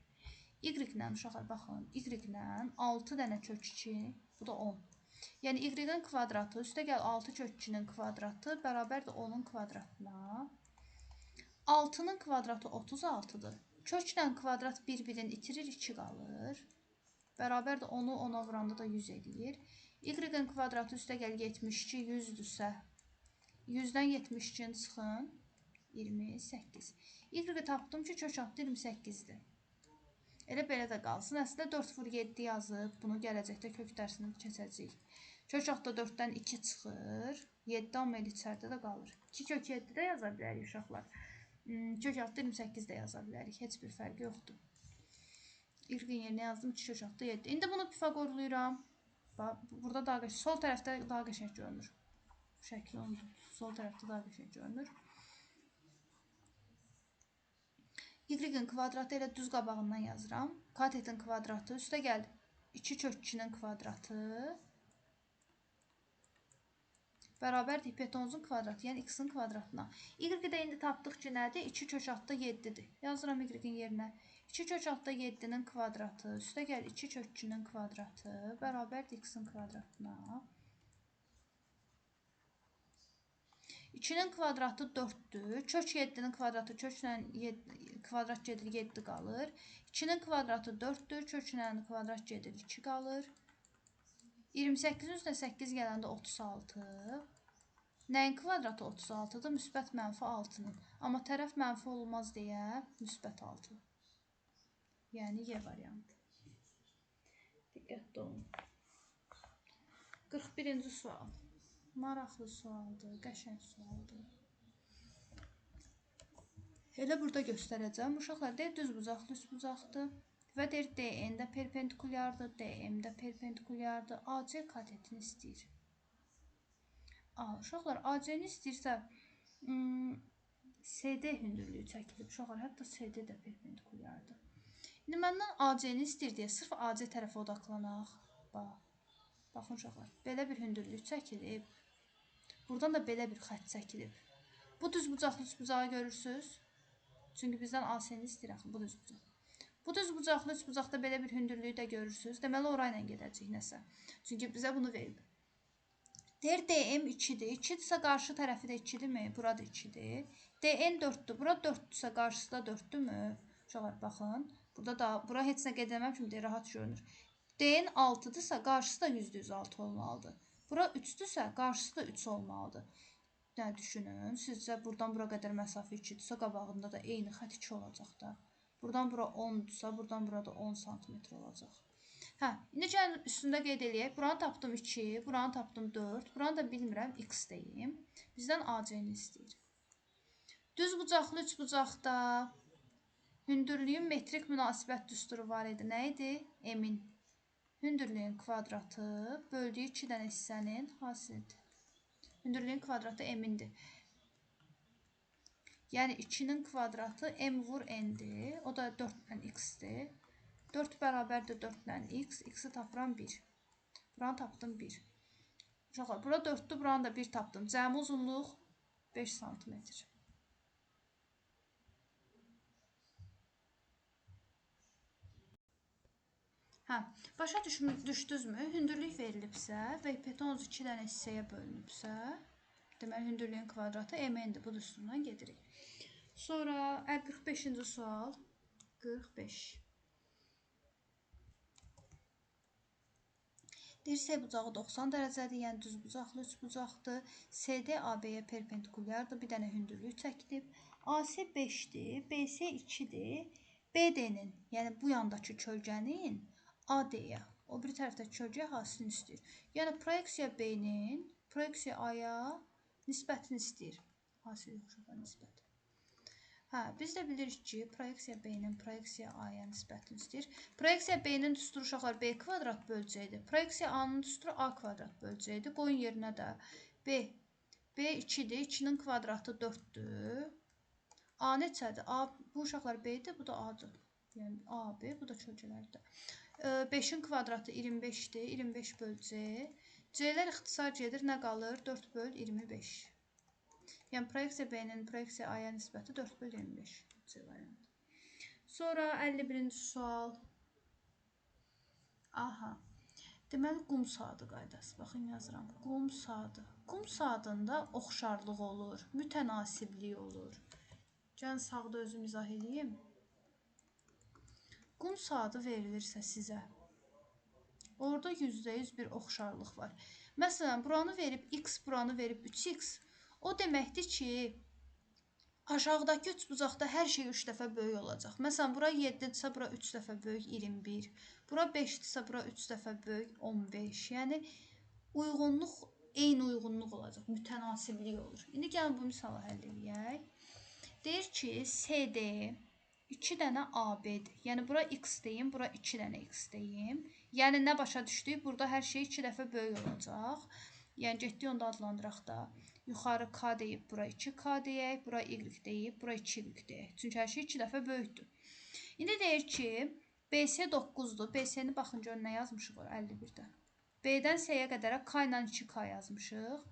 Y-lə, uşaqlar, baxın, y-lə 6 dənə kök 2, bu da 10. Yəni, y-in kvadratı, üstə gəl 6 kök 2-nin kvadratı bərabərdir 10-un kvadratına. 6-nın kvadratı 36-dır. Köklə kvadrat bir-birini itirir, 2 qalır. Bərabərdir 10-u 10-a vuranda da 100 edir. Y-in kvadratı üstə gəl 72, 100-dürsə, 100-dən 72-ni çıxın, 28. Y-i tapdım ki, kök altı 28-dir. Elə belə də qalsın. Əslində 4 vur 7 yazıb, bunu gələcəkdə kök dərsini keçəcəyik. Kök altda 4-dən 2 çıxır, 7 amma el içərdə də qalır. 2 kök 7 də yaza bilərik uşaqlar. Kök altda 28 də yaza bilərik. Heç bir fərqi yoxdur. Y-in yerinə yazdım 2 kök altda 7. İndi bunu Pifaqorluyuram. Burada daha qəşəng, sol tərəfdə daha qəşəng görünür. Şəkli oldu. Sol tərəfdə daha qəşəng görünür. Y-in kvadratı elə düz qabağından yazıram. Katetin kvadratı üstə gəl. 2 kök 2-nin kvadratı bərabərdir hipotenuzun kvadratı, yəni x-in kvadratına. Y-i də indi tapdıq ki, nədir? 2 kök altda 7-dir. Yazıram y-in yerinə. 2 kök altda 7-nin kvadratı, üstə gəl 2 kök 2-nin kvadratı bərabərdir x-in kvadratına. 2-nin kvadratı 4-dür. Kök 7-nin kvadratı köklə kvadrat gedir 7 qalır. 2-nin kvadratı 4-dür. Köklə kvadrat gedir 2 qalır. 28-in üstünə 8 gələndə 36. Nəyin kvadratı 36-dır? Müsbət mənfi 6-nın. Amma tərəf mənfi olmaz deyə müsbət 6. Yəni Y variantı. Diqqətli olun. 41-ci sual. Maraqlı sualdır, qəşəng sualdır. Elə burada göstərəcəm. Uşaqlar deyir düz bucaqlı, üst bucaqdır. Və deyir DN də perpendikulyardır, DM də perpendikulyardır. AC katetini istəyir. Uşaqlar AC-ni istəyirsə CD hündürlüyü çəkilib. Uşaqlar hətta CD də perpendikulyardır. İndi məndən AC-ni istəyir deyə sırf AC tərəfə odaqlanaq. Baxın uşaqlar, belə bir hündürlük çəkilib. Buradan da belə bir xətt çəkilib. Bu düz bucaqlı, üst bucağı görürsünüz. Çünki bizdən AC-ni istəyir axı, bu düz bucaq. Bu düz bucaqlı, üst bucaqda belə bir hündürlüyü də görürsünüz. Deməli, orayla gedəcək nəsə. Çünki bizə bunu verib. Deyir, DM 2-dir. 2-dirsə qarşı tərəfi də 2-dirmi? Burada 2-dir. DN 4-dür. Bura 4-dürsə qarşısı da 4-dürmü? Uşaqlar, baxın. Bura heç nə qeyd etməm kimi rahat görünür. DN 6-dırsa qarşısı da %106 olmalıdır. Bura 3-dürsə qarşısı da 3 olmalıdır. Nə düşünün? Sizcə buradan bura qədər məsafə 2-dirsə qabağında da eyni xətt 2 olacaq da. Buradan bura 10-dursa, buradan burada 10 sm olacaq. İndi gəlin üstündə qeyd eləyək. Buranı tapdım 2, buranı tapdım 4, buranı da bilmirəm, x deyim. Bizdən AC-ni istəyir. Düz bucaqlı, üç bucaqda hündürlüyün metrik münasibət düsturu var idi. Nə idi? M-in hündürlüyün kvadratı böldüyü 2 dənə hissənin hasilidir. Hündürlüyün kvadratı M-indir. Yəni 2-nin kvadratı M vur N-dir. O da 4-lə x-dir. 4 bərabərdir 4-lə x. X-i tapıram 1. Buranı tapdım 1. Uşaqlar, bura 4-dür, buranı da 1 tapdım. Cəmi uzunluq 5 sm. Başa düşdünüzmü? Hündürlük verilibsə və hipotenuz 2 dənə hissəyə bölünübsə, deməli, hündürlüyün kvadratı MN-dir. Bu düsturdan gedirik. Sonra 45-ci sual. 45. Deyir, S bucağı 90 dərəcədir, yəni düz bucaqlı, üç bucaqdır. CD AB-yə perpendikulyardır, bir dənə hündürlük çəkilib. AC 5-dir, BC 2-dir. BD-nin, yəni bu yandakı kölgənin AD-yə, o bir tərəfdəki kölgəyə hasilini istəyir. Yəni proyeksiya B-nin proyeksiya A-ya nisbətini istəyir. Hasil yoxuşaqlar nisbəti. Biz də bilirik ki, proyeksiya B-nin proyeksiya A-ya nisbətini istəyir. Proyeksiya B-nin düsturu uşaqlar B kvadrat böləcəkdir. Proyeksiya A-nın düsturu A kvadrat böləcəkdir. Qoyun yerinə də B 2-dir, 2-nin kvadratı 4-dür. A neçədir? A, bu uşaqlar B-dir, bu da A-dır. Yəni A, B, bu da kölgələrdir. 5-in kvadratı 25-dir, 25 böl C. C-lər ixtisar gedir, nə qalır? 4 böl 25. Yəni proyeksiya B-nin proyeksiya A-ya nisbəti 4 böl 25. C variantı. Sonra 51-ci sual. Deməli, qum saatı qaydası. Baxın, yazıram. Qum saatı. Qum saatında oxşarlıq olur, mütənasiblik olur. Gəlin sağda özüm izah edeyim. Qum saatı verilirsə sizə, orada %100 bir oxşarlıq var. Məsələn, buranı verib x, buranı verib 3x. O deməkdir ki, aşağıdakı üç bucaqda hər şey 3 dəfə böyük olacaq. Məsələn, bura 7-dirsə, bura 3 dəfə böyük 21. Bura 5-dirsə, bura 3 dəfə böyük 15. Yəni, eyni uyğunluq olacaq, mütənasiblik olur. İndi gəlin bu misalı həll edək. Deyir ki, CD 2 dənə AB-dir. Yəni, bura x deyim, bura 2 dənə x deyim. Yəni, nə başa düşdük? Burada hər şey 2 dəfə böyük olacaq. Yəni, getdik onu da adlandıraq da. Yuxarı K deyib, bura 2K deyək, bura Y deyib, bura 2Y deyək. Çünki hər şey 2 dəfə böyükdür. İndi deyir ki, BS 9-dur. BS-ni baxın gör nə yazmışıq 51-də. B-dən S-yə qədərə K ilə 2K yazmışıq.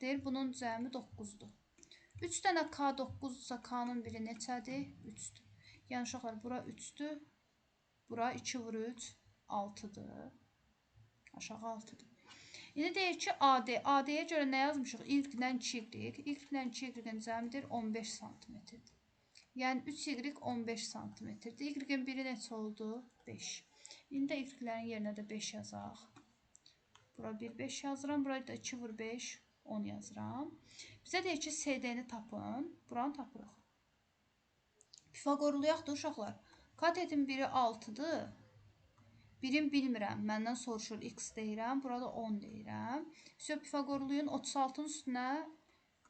Deyir, bunun cəmi 9-dur. 3 dənə K 9-dursa K-nın biri neçədir? 3-dür. Yəni, uşaqlar, bura 3-dür. Bura 2 vur 3, 6-dır. Aşağı 6-dır. İndi deyir ki, AD. AD-yə görə nə yazmışıq? Y-dən 2Y. Y-dən 2Y-in cəmidir 15 cm-dir. Yəni, 3Y 15 cm-dir. Y-in biri neçə oldu? 5. İndi Y-lərin yerinə də 5 yazaq. Bura 1, 5 yazıram. Buraya da 2 vur 5, 10 yazıram. Bizə deyir ki, CD-ni tapın. Buranı tapırıq. Pifaqorluyaq da uşaqlar. Katetin biri 6-dır. Birim bilmirəm. Məndən soruşur. X deyirəm. Burada 10 deyirəm. Pifaqorluyun 36-nın üstünə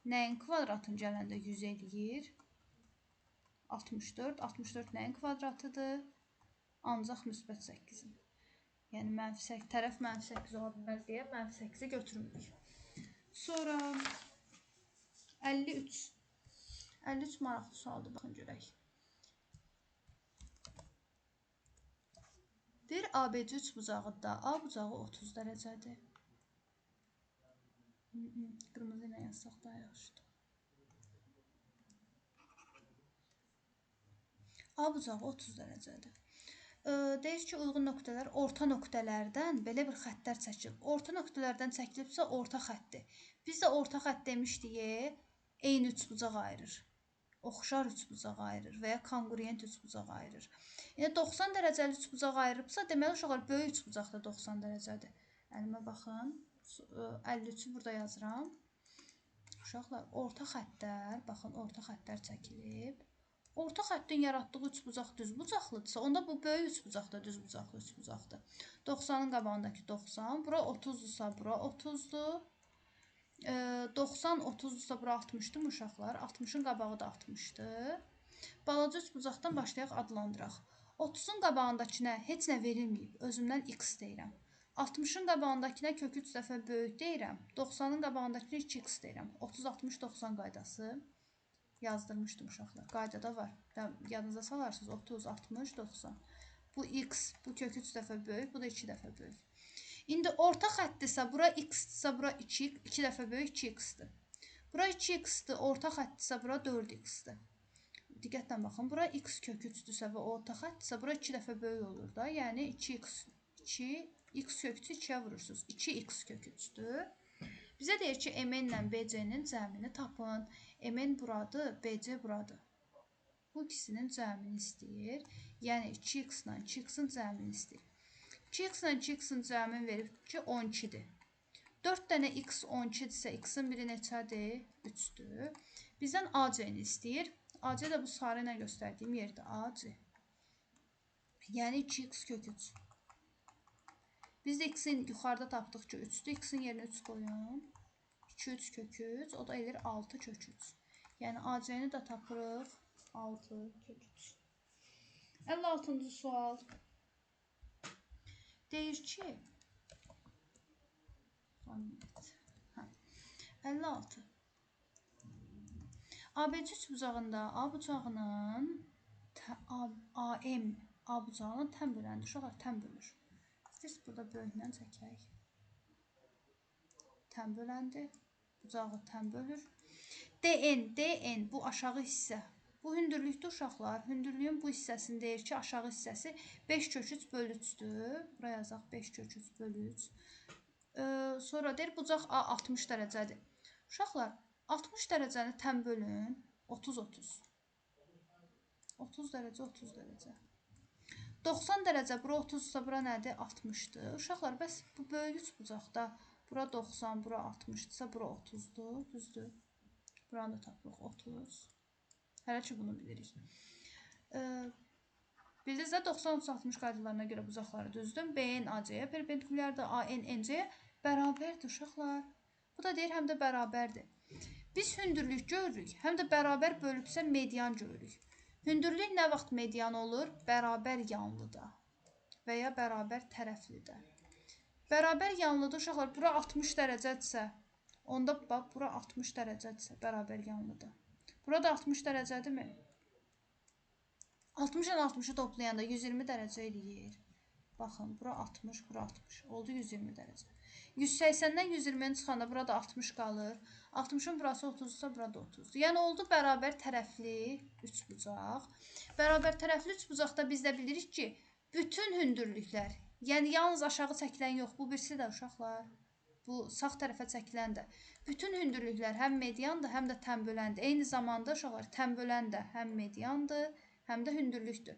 nəyin kvadratını gələndə 100 eləyir? 64. 64 nəyin kvadratıdır? Ancaq müsbət 8-in. Yəni, tərəf -8 ola bilməz deyə -8-i götürmürük. Sonra 53. 53 maraqlı sualdır. Baxın görək. Deyir, ABC üçbucağında A bucağı 30 dərəcədir. Qırmızı ilə yazsaq daha yaxşıdır. A bucağı 30 dərəcədir. Deyir ki, uyğun nöqtələr orta nöqtələrdən belə bir xəttlər çəkilib. Orta nöqtələrdən çəkilibsə orta xəttdir. Biz də orta xətt demişdik, eyni üçbucaq ayırır. Oxşar üçbucaq ayırır və ya konqruent üçbucaq ayırır. Yəni 90 dərəcəli üçbucaq ayırıbsa, deməli uşaqlar böyük üçbucaq da 90 dərəcədir. Əlimə baxın. 53-ü burada yazıram. Uşaqlar, orta xəttlər, baxın, orta xəttlər çəkilib. Orta xəttin yaratdığı üçbucaq düzbucaqlıdırsa, onda bu böyük üçbucaq da düzbucaqlı üçbucaqdır. 90-ın qabağındakı 90, bura 30-dursa, bura 30-dur. 90 30-dursa, bura 60-dır uşaqlar. 60-ın qabağı da 60-dır. Balaca üçbucaqdan başlayaq, adlandıraq. 30-un qabağındakinə heç nə verilməyib, özümdən x deyirəm. 60-ın qabağındakinə kök 3 dəfə böyük deyirəm. 90-ın qabağındakinə 2x deyirəm. 30, 60, 90 qaydası yazdırmışdım uşaqlar. Qaydada var. Yadınıza salarsınız. 30, 60, 90. Bu x, bu kök 3 dəfə böyük, bu da 2 dəfə böyük. İndi orta xətdirsə, bura x-dirsə, bura 2 dəfə böyük 2x-dir. Bura 2x-dir, orta xətdirsə, bura 4x-dir. Diqqətlə baxın, bura x kök 3-dürsə və orta xətdirsə, bura 2 dəfə böyük olur da. Yəni 2x kök 3-ü 2-yə vurursunuz. 2x kök 3-dür. Bizə deyir ki, MN ilə BC-nin cəmini tapın. MN buradır, BC buradır. Bu ikisinin cəmini istəyir. Yəni 2x ilə 2x-in cəmini istəyir. 2x ilə 2x-in cəmini verib ki, 12-dir. 4 dənə x 12-dirsə, x-in biri neçədir? 3-dür. Bizdən AC-ni istəyir. AC də bu sarı ilə göstərdiyim yerdə AC. Yəni 2x kök 3. Biz də x-in yuxarıda tapdıq ki, 3-dür. X-in yerinə 3 qoyun. 2-3 kök 3. O da edir 6 kök 3. Yəni AC-ni də tapırıq. 6 kök 3. 56-cı sual. Deyir ki, 56. ABC üçbucağında A bucağının AM A bucağının tən böləndir. Uşaqlar tən bölür. İstəyirsiniz burada böyüklə çəkək. Tən böləndir. Bucağı tən bölür. DN bu aşağı hissə. Bu hündürlükdə uşaqlar. Hündürlüyün bu hissəsini deyir ki, aşağı hissəsi 5 kök 3 bölü 3-dür. Buraya yazaq 5 kök 3 bölü 3. Sonra deyir, bucaq A 60 dərəcədir. Uşaqlar, 60 dərəcəni tən bölün. 30-30. 30 dərəcə, 30 dərəcə. 90 dərəcə, bura 30-sa, bura nədir? 60-dır. Uşaqlar, bəs bu böyük üçbucaqda bura 90, bura 60-dırsa, bura 30-dur. Düzdür. Buranı da tapırıq 30. Hələ ki, bunu bilirik. Bildiniz də 90-60 qaydalarına görə bucaqları düzdür. BN AC-yə perpendikulyardır, AN NC-yə bərabərdir uşaqlar. Bu da deyir, həm də bərabərdir. Biz hündürlük görürük, həm də bərabər bölübsə median görürük. Hündürlük nə vaxt median olur? Bərabər yanlıda və ya bərabər tərəflidə. Bərabər yanlıda uşaqlar, bura 60 dərəcədirsə, onda bax, bura 60 dərəcədirsə, bərabər yanlıda. Burada 60 dərəcədirmi? 60 ilə 60-ı toplayanda 120 dərəcə eləyir. Baxın, bura 60, bura 60. Oldu 120 dərəcə. 180-dən 120-ni çıxanda burada 60 qalır. 60-ın burası 30-sa, burada 30. Yəni oldu bərabər tərəfli üçbucaq. Bərabər tərəfli üçbucaqda biz də bilirik ki, bütün hündürlüklər, yəni yalnız aşağı çəkilən yox, bu birisi də uşaqlar, bu sağ tərəfə çəkilən də. Bütün hündürlüklər həm mediandır, həm də tənböləndir. Eyni zamanda uşaqlar tənbölən də həm mediandır, həm də hündürlükdür.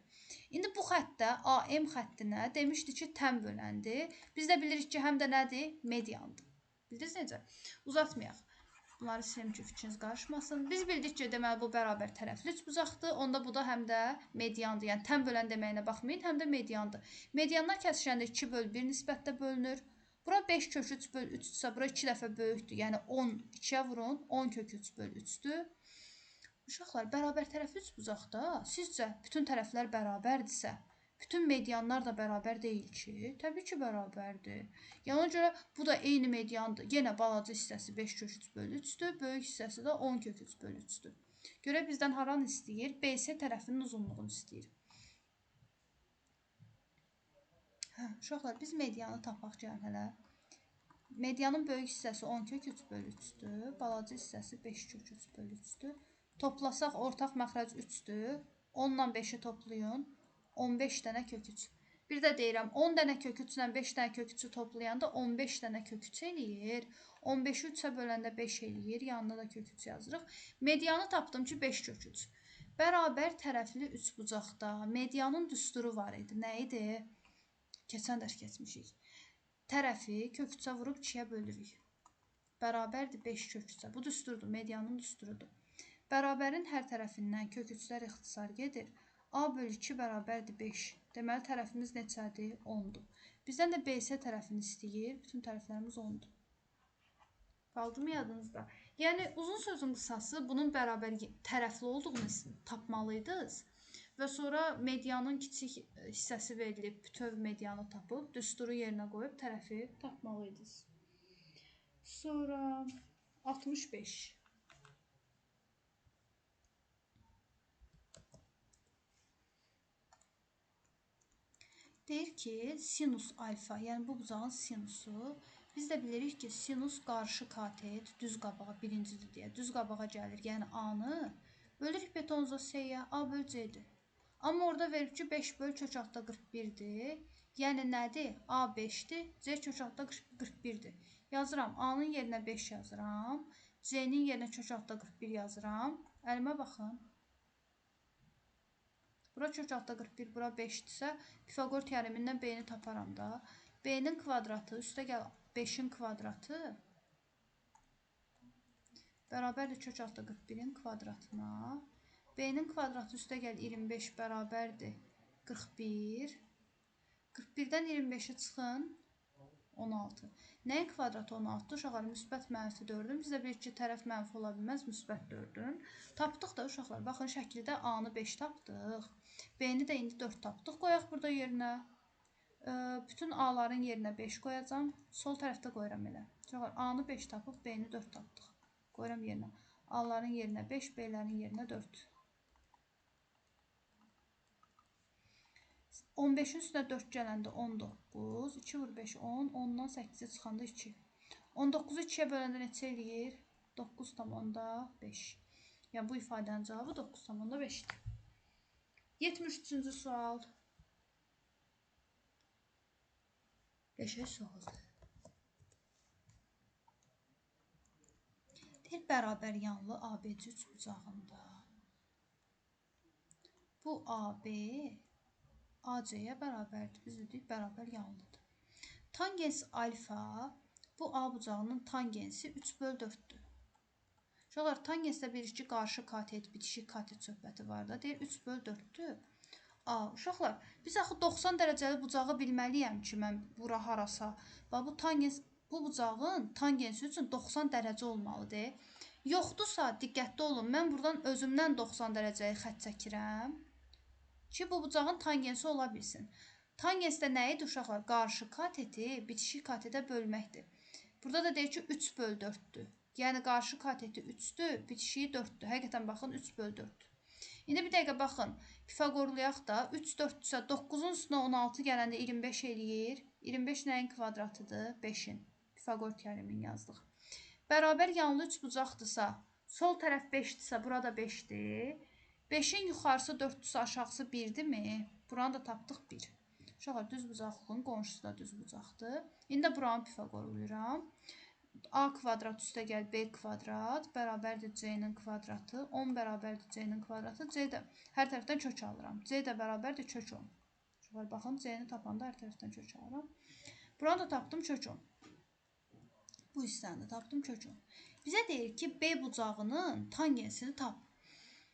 İndi bu xəttdə AM xəttinə demişdi ki, tənböləndir. Biz də bilirik ki, həm də nədir? Mediandır. Bildiniz necə? Uzatmayaq. Bunları siləm ki, fikriniz qarışmasın. Biz bildik ki, deməli bu bərabər tərəfli üçbucaqdır. Onda bu da həm də mediandır. Yəni tənbölən deməyinə baxmayın, həm də mediandır. Medianlar kəsişəndə 2/1 nisbətdə bölünür. Bura 5 kök 3/3-dürsə, bura 2 dəfə böyükdür. Yəni 10 2-yə vurun, 10 kök 3/3-dür. Uşaqlar, bərabər tərəfli üçbucaqda sizcə bütün tərəflər bərabərdirsə, bütün medianlar da bərabər deyil ki? Təbii ki, bərabərdir. Yəni ona görə bu da eyni mediandır. Yenə balaca hissəsi 5 kök 3/3-dür, böyük hissəsi də 10 kök 3/3-dür. Görə bizdən haranı istəyir? BC tərəfinin uzunluğunu istəyir. Uşaqlar, biz medianı tapaq gəlin hələ. Medianın böyük hissəsi 10 kök 3/3-dür, balaca hissəsi 5 kök 3/3-dür. Toplasaq ortaq məxrəc 3-dür. 10 ilə 5-i toplayın. 15 dənə kök 3. Bir də deyirəm, 10 dənə kök 3 ilə 5 dənə kök 3-ü toplayanda 15 dənə kök 3 eləyir. 15-i 3-ə böləndə 5 eləyir. Yanına da kök 3 yazırıq. Medianı tapdım ki, 5 kök 3. Bərabər tərəfli üçbucaqda medianın düsturu var idi. Nə idi? Keçən dərs keçmişik. Tərəfi kök 3-ə vurub 2-yə bölürük. Bərabərdir 5 kök 3-ə. Bu düsturdur, medianın düsturudur. Bərabərin hər tərəfindən kök 3-lər ixtisar gedir. A/2 bərabərdir 5. Deməli, tərəfimiz neçədir? 10-dur. Bizdən də BC tərəfini istəyir. Bütün tərəflərimiz 10-dur. Qaldımı yadınızda? Yəni, uzun sözün qısası bunun bərabər tərəfli olduğunu tapmalıydınız. Və sonra medianın kiçik hissəsi verilib, bütöv medianı tapıb, düsturu yerinə qoyub tərəfi tapmalıydınız. Sonra 65. Deyir ki, sinus alfa, yəni bu bucağın sinusu. Biz də bilirik ki, sinus qarşı katet düz qabağa birincidir deyə. Düz qabağa gəlir, yəni A-nı bölürük betonuza S-yə, A böl C-dir. Amma orada verib ki, 5 böl kök altda 41-dir. Yəni nədir? A 5-dir, C kök altda 41-dir. Yazıram, A-nın yerinə 5 yazıram. C-nin yerinə kök altda 41 yazıram. Əlimə baxın. Bura kök altda 41, bura 5-dirsə, Pifaqor teoremindən B-ni taparam da. B-nin kvadratı üstə gəl 5-in kvadratı bərabərdir kök altda 41-in kvadratına. B-nin kvadratı üstə gəl 25 bərabərdir 41. 41-dən 25-i çıxın 16. Nəyin kvadratı 16-dır? Uşaqlar, müsbət mənfi 4-ün. Biz də bilirik ki, tərəf mənfi ola bilməz, müsbət 4-ün. Tapdıq da uşaqlar. Baxın, şəkildə A-nı 5 tapdıq. B-ni də indi 4 tapdıq. Qoyaq burada yerinə. Bütün A-ların yerinə 5 qoyacam. Sol tərəfdə qoyuram elə. Uşaqlar, A-nı 5 tapıb, B-ni 4 tapdıq. Qoyuram yerinə. A-ların yerinə 5, B-lərin yerinə 4. 15-in üstünə 4 gələndə 19, 2 vur 5, 10, 10-dan 8-ə çıxanda 2. 19-u 2-yə böləndə neçə eləyir? 9,5. Yəni, bu ifadənin cavabı 9,5-dir. 73-cü sual. Qəşəng sualdır. Deyir, bərabər yanlı ABC üçbucağında. Bu AB AC-yə bərabərdir. Biz dedik, bərabər yanlıdır. Tangens alfa, bu A bucağının tangensi 3/4-dür. Uşaqlar, tangensdə bilirik ki, qarşı katet, bitişik katet söhbəti var da. Deyir, 3/4-dür. A, uşaqlar, biz axı 90 dərəcəli bucağı bilməliyəm ki, mən bura harasa. Bu tangens, bu bucağın tangensi üçün 90 dərəcə olmalıdır. Yoxdursa, diqqətli olun, mən buradan özümdən 90 dərəcəyə xətt çəkirəm ki, bu bucağın tangensi ola bilsin. Tangensdə nə idi uşaqlar? Qarşı kateti bitişik katetə bölməkdir. Burada da deyir ki, 3/4-dür. Yəni, qarşı kateti 3-dür, bitişiyi 4-dür. Həqiqətən baxın, 3/4-dür. İndi bir dəqiqə baxın. Pifaqorlayaq da 3 4-dürsə 9-un üstünə 16 gələndə 25 eləyir. 25 nəyin kvadratıdır? 5-in. Pifaqor teoremini yazdıq. Bərabər yanlı üçbucaqdırsa, sol tərəf 5-dirsə, burada 5-dir. 5-in yuxarısı 4-dürsə, aşağısı 1-dirmi? Buranı da tapdıq 1. Uşaqlar, düzbucaqlığın qonşusu da düzbucaqdır. İndi də buranı pifaqorlayıram. A kvadrat üstə gəl B kvadrat bərabərdir C-nin kvadratı. 10 bərabərdir C-nin kvadratı. C də hər tərəfdən kök alıram. C də bərabərdir kök 10. Şöyle baxın, C-ni tapanda hər tərəfdən kök alıram. Buranı da tapdım kök 10. Bu hissəni də tapdım kök 10. Bizə deyir ki, B bucağının tangensini tap.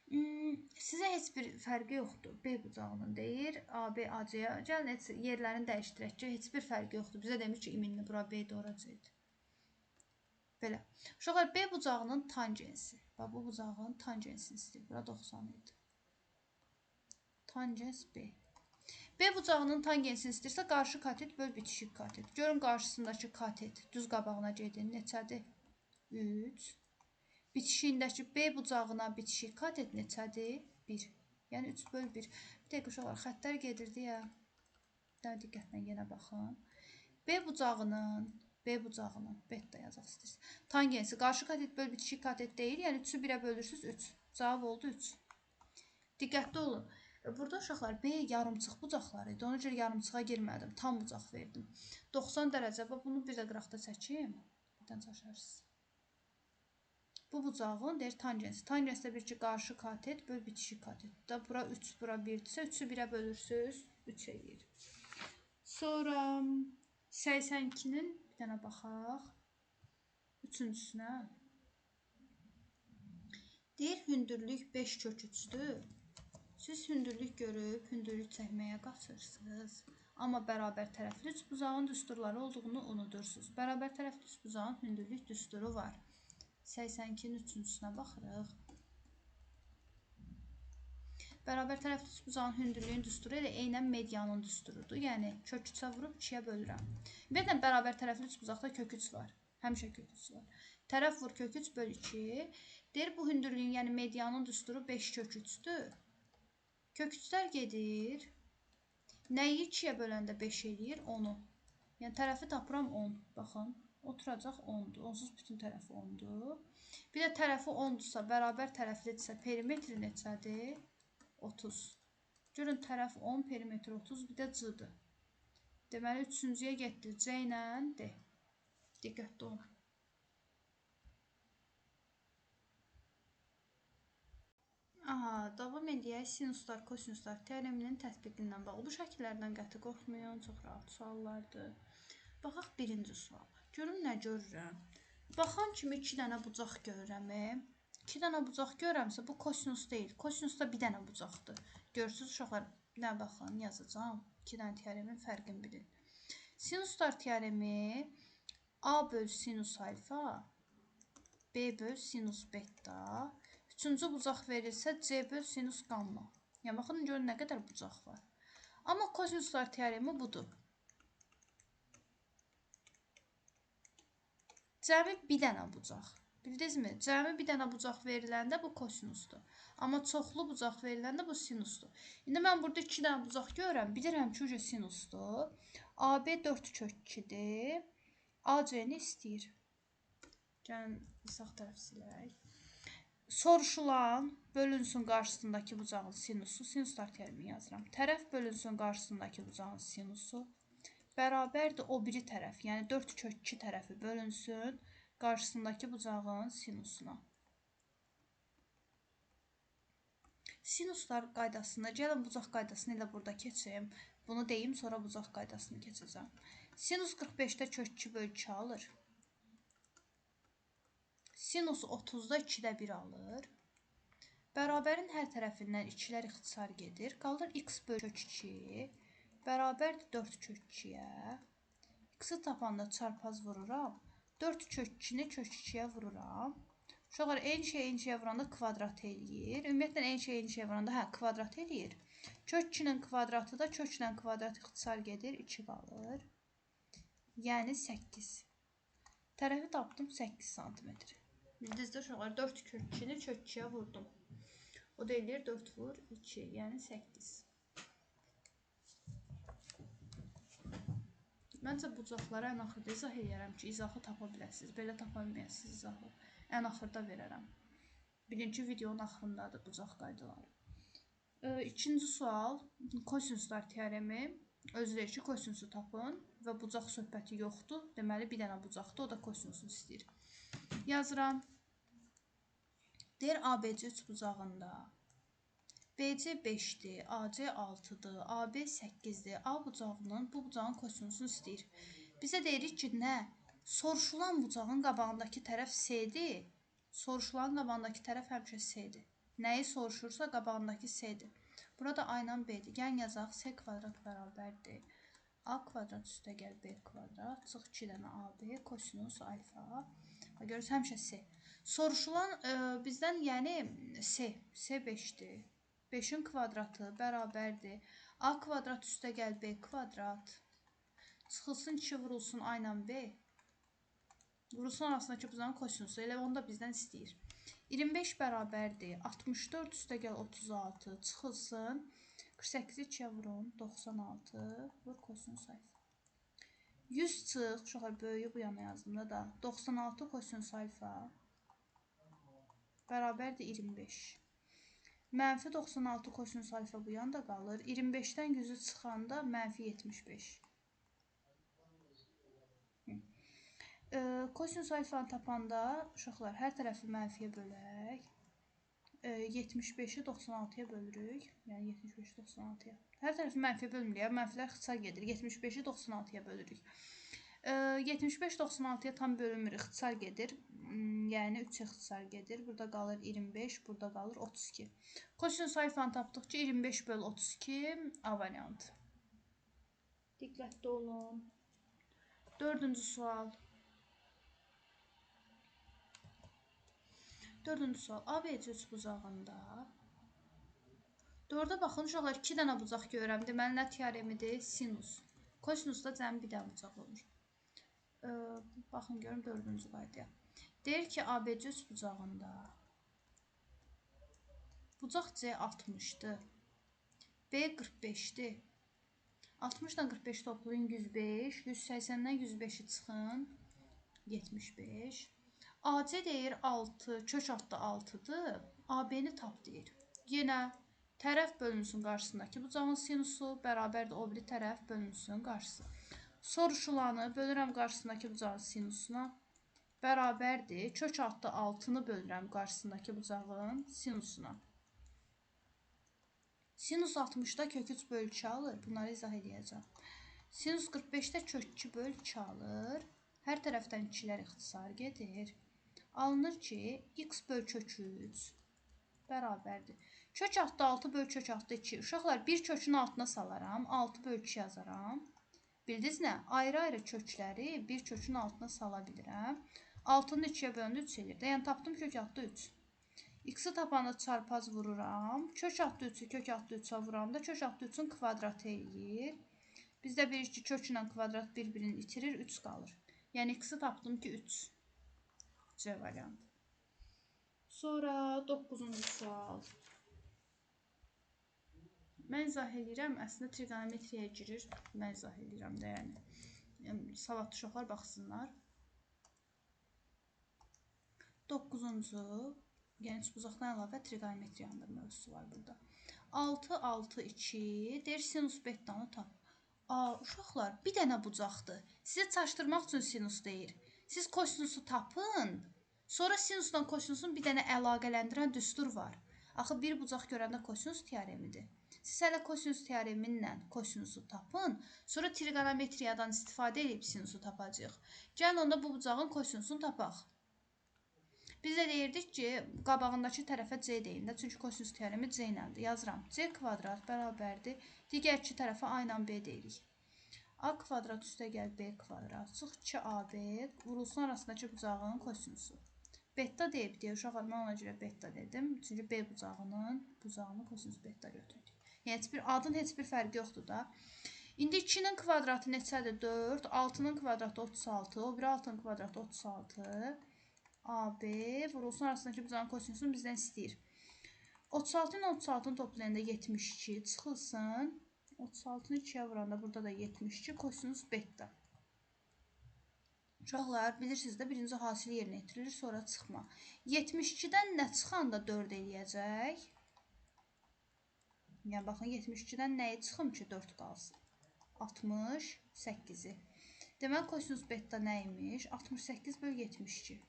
Sizə heç bir fərqi yoxdur. B bucağının deyir. AB, AC-yə. Gəlin, yerlərini dəyişdirək ki, heç bir fərqi yoxdur. Bizə demiş ki, iminli bura B-dir, ora C-dir. Belə. Uşaqlar, B bucağının tangensi. Bax, bu bucağın tangensini istəyir. Bura 90 idi. Tangens B. B bucağının tangensini istəyirsə, qarşı katet böl bitişik katet. Görün, qarşısındakı katet düz qabağına gedin. Neçədir? 3. Bitişiyindəki B bucağına bitişik katet neçədir? 1. Yəni 3 böl 1. Bir dəqiqə, uşaqlar, xəttlər gedirdi ya. Daha diqqətlə yenə baxın. B bucağının beta yazaq istəyirsiniz. Tangensi qarşı katet böl bitişik katet deyil. Yəni 3-ü 1-ə bölürsünüz 3. Cavab oldu 3. Diqqətli olun. Burada uşaqlar B yarımçıq bucaqları idi. Ona görə yarımçığa girmədim. Tam bucaq verdim. 90 dərəcə. Bunu bir də qıraqda çəkeyim. Buradan çaşarsınız. Bu bucağın deyir tangensi. Tangensdə bir ki qarşı katet böl bitişik katet. Da bura 3, bura 1-dirsə 3-ü 1-ə bölürsünüz 3 eləyir. Sonra 82-nin bir dənə baxaq. Üçüncüsünə. Deyir, hündürlük 5 kök 3-dür. Siz hündürlük görüb, hündürlük çəkməyə qaçırsınız. Amma bərabər tərəfli üçbucağın düsturları olduğunu unudursunuz. Bərabər tərəfli üçbucağın hündürlük düsturu var. 82-nin üçüncüsünə baxırıq. Bərabər tərəfli üçbucağın hündürlüyün düsturu elə eynən medianın düsturudur. Yəni, kök 3-ə vurub 2-yə bölürəm. Ümumiyyətlə, bərabər tərəfli üçbucaqda kök 3 var. Həmişə kök 3 var. Tərəf vur kök 3 böl 2. Deyir, bu hündürlüyün, yəni medianın düsturu 5 kök 3-dür. Kök 3-lər gedir. Nəyi 2-yə böləndə 5 eləyir? 10-u. Yəni, tərəfi tapıram 10. Baxın, oturacaq 10-dur. Onsuz bütün tərəfi 10-dur. Bir də tərəfi 10-dursa, bərabər tərəflidirsə, perimetri neçədir? 30. Görün, tərəf 10, perimetri 30, bir də C-dır. Deməli, üçüncüyə getdi. C ilə D. Diqqətli olun. Davam edək sinuslar, kosinuslar teoreminin tətbiqindən bağlı. Bu şəkillərdən qəti qorxmayın, çox rahat suallardır. Baxaq birinci suala. Görün, nə görürəm? Baxan kimi 2 dənə bucaq görürəm. 2 dənə bucaq görürəmsə, bu kosinus deyil. Kosinusda bir dənə bucaqdır. Görürsünüz, uşaqlar, nə baxın, yazacağım. 2 dənə teoremin fərqini bilin. Sinuslar teoremi A böl sinus alfa, B böl sinus beta, üçüncü bucaq verilsə C böl sinus qamma. Yəni, baxın, görün, nə qədər bucaq var. Amma kosinuslar teoremi budur. Cəmi bir dənə bucaq. Bildinizmi? Cəmi bir dənə bucaq veriləndə bu kosinusdur. Amma çoxlu bucaq veriləndə bu sinusdur. İndi mən burada 2 dənə bucaq görürəm. Bilirəm ki, sinusdur. AB 4 kök 2-dir. AC-ni istəyir. Gəlin, sağ tərəf silək. Soruşulan bölünsün qarşısındakı bucağın sinusu. Sinuslar teoremini yazıram. Tərəf bölünsün qarşısındakı bucağın sinusu. Bərabərdir o biri tərəf. Yəni 4 kök 2 tərəfi bölünsün qarşısındakı bucağın sinusuna. Sinuslar qaydasını, gəlin bucaq qaydasını ilə burada keçim. Bunu deyim, sonra bucaq qaydasını keçəcəm. Sinus 45-də kök 2 böl 2 alır. Sinus 30-da 2-də 1 alır. Bərabərin hər tərəfindən 2-lər ixtisar gedir. Qalır x böl kök 2. Bərabərdir 4 kök 2-yə. X-i tapanda çarpaz vururam. 4 kök 2-ni kök 2-yə vururam. Uşaqlar, eyni şeyə vuranda kvadrat eləyir. Ümumiyyətlə, eyni şeyə vuranda kvadrat eləyir. Kök 2-nin kvadratı da köklə kvadrat ixtisar gedir. 2 qalır. Yəni 8. Tərəfi tapdım 8 cm. Bildinizdə uşaqlar, 4 kök 2-ni kök 2-yə vurdum. O da eləyir 4 vur 2, yəni 8. Məncə bucaqları ən axırda izah edərəm ki, izahı tapa biləsiniz. Belə tapa bilməyəsiniz izahı. Ən axırda verərəm. Birinci videonun axırındadır bucaq qaydaları. İkinci sual. Kosinuslar teoremi. Özü deyir ki, kosinusu tapın və bucaq söhbəti yoxdur. Deməli, bir dənə bucaqdır, o da kosinusunu istəyir. Yazıram. Deyir, ABC üçbucağında BC 5-dir, AC 6-dır, AB 8-dir. A bucağının, bu bucağın kosinusunu istəyir. Bizə deyirik ki, nə? Soruşulan bucağın qabağındakı tərəf C-dir. Soruşulan qabağındakı tərəf həmişə C-dir. Nəyi soruşursa qabağındakı C-dir. Burada A ilə B-dir. Gəlin yazaq, C kvadrat bərabərdir. A kvadrat üstəgəl B kvadrat, çıx 2 dənə AB, kosinus alfa. Görürsünüz, həmişə C. Soruşulan bizdən, yəni C 5-dir. 5-in kvadratı bərabərdir. A kvadrat üstəgəl B kvadrat. Çıxılsın 2 vurulsun A ilə B. Vurulsun arasındakı bucağın kosinusu. Elə onu da bizdən istəyir. 25 bərabərdir. 64 üstəgəl 36. Çıxılsın. 48-i 2-yə vurun. 96. Vur kosinus alfa. 100 çıx. Uşaqlar böyüyü bu yana yazdım da. 96 kosinus alfa. Bərabərdir 25. Mənfi 96 kosinus alfa bu yanda qalır. 25-dən 100-ü çıxanda mənfi 75. Kosinus alfanı tapanda uşaqlar hər tərəfi mənfiyə bölək. 75-i 96-ya bölürük. Yəni 75-i 96-ya. Hər tərəfi mənfiyə bölmürük. Mənfilər ixtisar gedir. 75-i 96-ya bölürük. 75-96-ya tam bölünmür, ixtisar gedir. Yəni 3 ixtisar gedir. Burada qalır 25, burada qalır 32. Kosinus alfanı tapdıq ki, 25 bölü 32 A variantı. Diqqətli olun. 4-cü sual. 4-cü sual. ABC üçbucağında 4-ə baxın, uşaqlar 2 dənə bucaq görürəm. Deməli, nə teoremidir? Sinus. Kosinusda cəmi bir dənə bucaq olur. Baxın, görün 4-cü qaydaya. Deyir ki, ABC üçbucağında bucaq C 60-dır. B 45-dir. 60 ilə 45 toplayın 105. 180-dən 105-i çıxın. 75. AC deyir 6, kök altda 6-dır. AB-ni tap deyir. Yenə tərəf bölünsün qarşısındakı bucağın sinusu, bərabərdir o biri tərəf bölünsün qarşısı. Soruşulanı bölürəm qarşısındakı bucağın sinusuna, bərabərdir. Kök altda 6-nı bölürəm qarşısındakı bucağın sinusuna. Sinus 60-da kök 3 bölü 2 alır. Bunları izah edəcəm. Sinus 45-də kök 2 bölü 2 alır. Hər tərəfdən 2-lər ixtisar gedir. Alınır ki, x bölü kök 3 bərabərdir. Kök altda 6 bölü kök altda 2. Uşaqlar, bir kökün altına salaram. 6 bölü 2 yazaram. Bildiniz nə? Ayrı-ayrı kökləri bir kökün altına sala bilirəm. 6-nı 2-yə bölündü 3 edir. Yəni, tapdım kök altda 3. X-i tapanda çarpaz vururam. Kök altda 3-ü kök altda 3-ə vuramda kök altda 3-ün kvadratı eləyir. Bizdə bilir ki, kök ilə kvadrat bir-birini itirir, 3 qalır. Yəni, X-i tapdım ki, 3. C variantı. Sonra 9-cu sual. Mən izah edirəm, əslində trigonometriyaya girir. Mən izah edirəm də, yəni savadlı uşaqlar baxsınlar. 9-cu, yəni üçbucaqdan əlavə trigonometriyanın da mövzusu var burada. 6, 6, 2, deyir sinus bettanı tap. Uşaqlar, bir dənə bucaqdır. Sizi çaşdırmaq üçün sinus deyir. Siz kosinusu tapın, sonra sinusla kosinusun bir dənə əlaqələndirən düstur var. Axı, bir bucaq görəndə kosinus teoremidir. Siz hələ kosinus teoreminlə kosinusu tapın, sonra trigonometriyadan istifadə edib sinusu tapacaq. Gəlin onda bu bucağın kosinusunu tapaq. Biz də deyirdik ki, qabağındakı tərəfə C deyin də, çünki kosinus teoremi C iləndir. Yazıram. C kvadrat bərabərdir. Digər iki tərəfə A ilə B deyirik. A kvadrat üstəgəl B kvadrat. Çıx 2AB vurulsun arasındakı bucağın kosinusu. Beta deyib deyə uşaqlar, mən ona görə beta dedim. Çünki B bucağının kosinus beta götürdük. Yəni, adın heç bir fərqi yoxdur da. İndi 2-nin kvadratı neçədir? 4. 6-nın kvadratı 36. O biri 6-nın kvadratı 36. AB vurulsun arasındakı bucağın kosinusunu bizdən istəyir. 36 ilə 36-nı toplayanda 72 çıxılsın. 36-nı 2-yə vuranda burada da 72 kosinus beta. Uşaqlar, bilirsiniz də birinci hasil yerinə yetirilir, sonra çıxma. 72-dən nə çıxanda 4 eləyəcək? Yəni, baxın, 72-dən nəyi çıxım ki, 4 qalsın? 68-i. Deməli, kosinus beta nəymiş? 68 böl 72.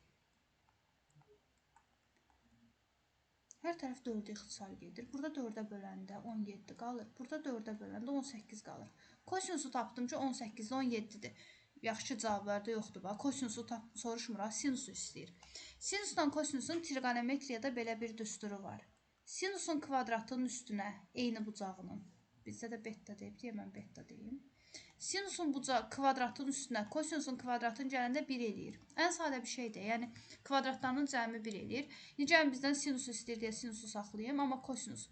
Hər tərəf 4-ə ixtisar gedir. Burada 4-ə böləndə 17 qalır. Burada 4-ə böləndə 18 qalır. Kosinusu tapdım ki, 18-də 17-dir. Yaxşı ki, cavablarda yoxdur. Kosinusu soruşmur, sinusu istəyir. Sinusdan kosinusun trigonometriyada belə bir düsturu var. Sinusun kvadratının üstünə eyni bucağının. Bizdə də beta deyib, deyə mən beta deyim. Sinusun kvadratının üstünə kosinusun kvadratını gələndə 1 eləyir. Ən sadə bir şeydir. Yəni, kvadratlarının cəmi 1 eləyir. Necə bizim sinusu istəyir deyə sinusu saxlayayım, amma kosinus.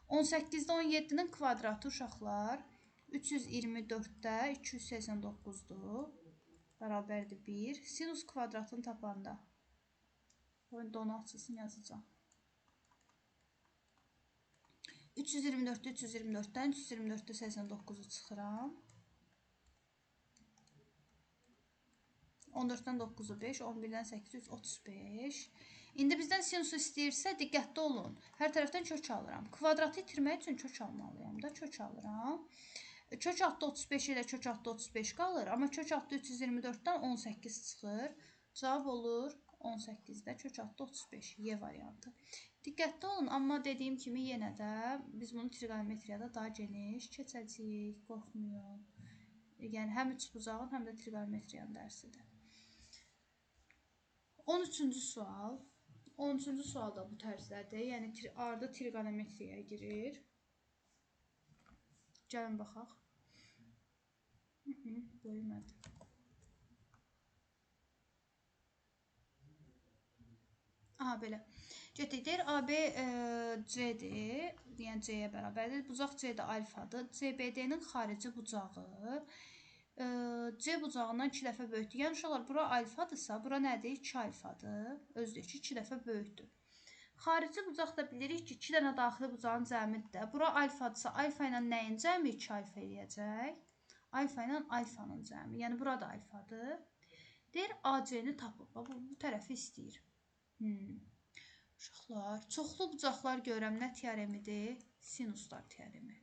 18-də 17-nin kvadratı uşaqlar 324-də 289-dur. Bərabərdir 1. Sinus kvadratını tapanda. Donu açılsın, yazacağım. 324-də 324-dən 324-də 89-u çıxıram. 14-dən 9-u 5, 11-dən 8, 35. İndi bizdən sinusu istəyirsə, diqqətli olun. Hər tərəfdən kök alıram. Kvadratı itirmək üçün kök almalıyam da, kök alıram. Kök altda 35 ilə kök altda 35 qalır, amma kök altda 324-dən 18 çıxır. Cavab olur 18-də kök altda 35, Y variantı. Diqqətli olun, amma dediyim kimi yenə də biz bunu trigonometriyada daha geniş keçəcəyik, qorxmayın. Yəni, həm üçbucağın, həm də trigonometriyanın dərsidir. 13-cü sual. 13-cü sual da bu tərzdədir. Yəni, arada trigonometriyaya girir. Gəlin baxaq. Böyümədi. Aha, belə. Getdik, deyir, AB C-dir. Yəni, C-yə bərabərdir. Bucaq C də alfadır. CBD-nin xarici bucağı C bucağından 2 dəfə böyükdür. Yəni, uşaqlar, bura alfadırsa, bura nədir? 2 alfadır. Özlük ki, 2 dəfə böyükdür. Xarici bucaq da bilirik ki, 2 dənə daxili bucağın cəmidir də. Bura alfadırsa, alfa ilə nəyin cəmi 2 alfa eləyəcək? Alfa ilə alfanın cəmi. Yəni, bura da alfadır. Deyir, AC-ni tapıb. Bu tərəfi istəyir. Uşaqlar, çoxlu bucaqlar görəm nə teoremidir? Sinuslar teoremi.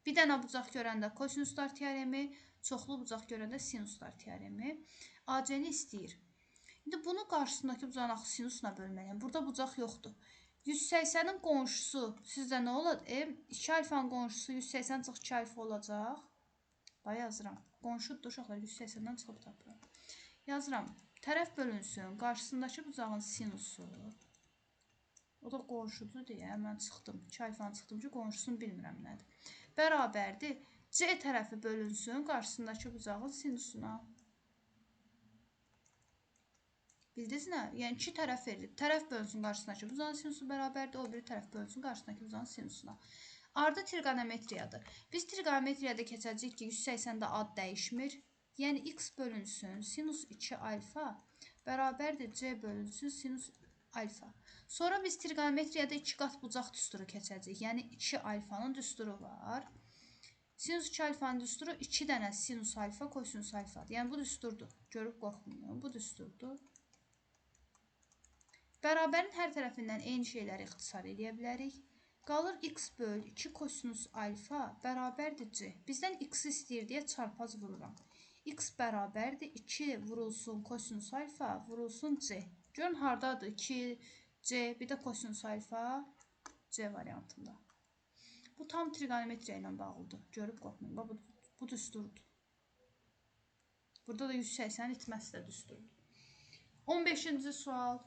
Bir dənə bucaq görəndə kosinuslar teoremi, çoxlu bucaq görəndə sinuslar teoremi. AC-ni istəyir. İndi bunu qarşısındakı bucağın axı sinusuna bölməliyəm. Burada bucaq yoxdur. 180-in qonşusu sizdə nə olacaq? 2 alfanın qonşusu 180 çıx 2 alfa olacaq. Bax, yazıram. Qonşudur, uşaqlar 180-dən çıxıb tapıram. Yazıram. Tərəf bölünsün. Qarşısındakı bucağın sinusu. O da qonşudur deyə mən çıxdım. 2 alfanı çıxdım ki, qonşusunu bilmirəm nədir. Bərabərdir. C tərəfi bölünsün qarşısındakı bucağın sinusuna. Bildiniz nə? Yəni, 2 tərəf verilib. Tərəf bölünsün qarşısındakı bucağın sinusu bərabərdir. O biri tərəf bölünsün qarşısındakı bucağın sinusuna. Arada trigonometriyadır. Biz trigonometriyada keçəcəyik ki, 180-də ad dəyişmir. Yəni, x bölünsün sinus 2 alfa bərabərdir C bölünsün sinus alfa. Sonra biz trigonometriyada 2 qat bucaq düsturu keçəcəyik. Yəni, 2 alfanın düsturu var. Sinus 2 alfanın düsturu 2 dənə sinus alfa, kosinus alfadır. Yəni, bu düsturdur. Görüb qorxmayın. Bu düsturdur. Bərabərin hər tərəfindən eyni şeyləri ixtisar edə bilərik. Qalır x böl 2 kosinus alfa bərabərdir C. Bizdən x istəyir deyə çarpaz vururam. X bərabərdir 2 vurulsun kosinus alfa vurulsun C. Görün, haradadır? 2, C, bir də kosinus alfa C variantında. Bu tam trigonometriya ilə bağlıdır. Görüb qorxmayın. Bu düsturdur. Burada da 180 itməsi də düsturdur. 15-ci sual.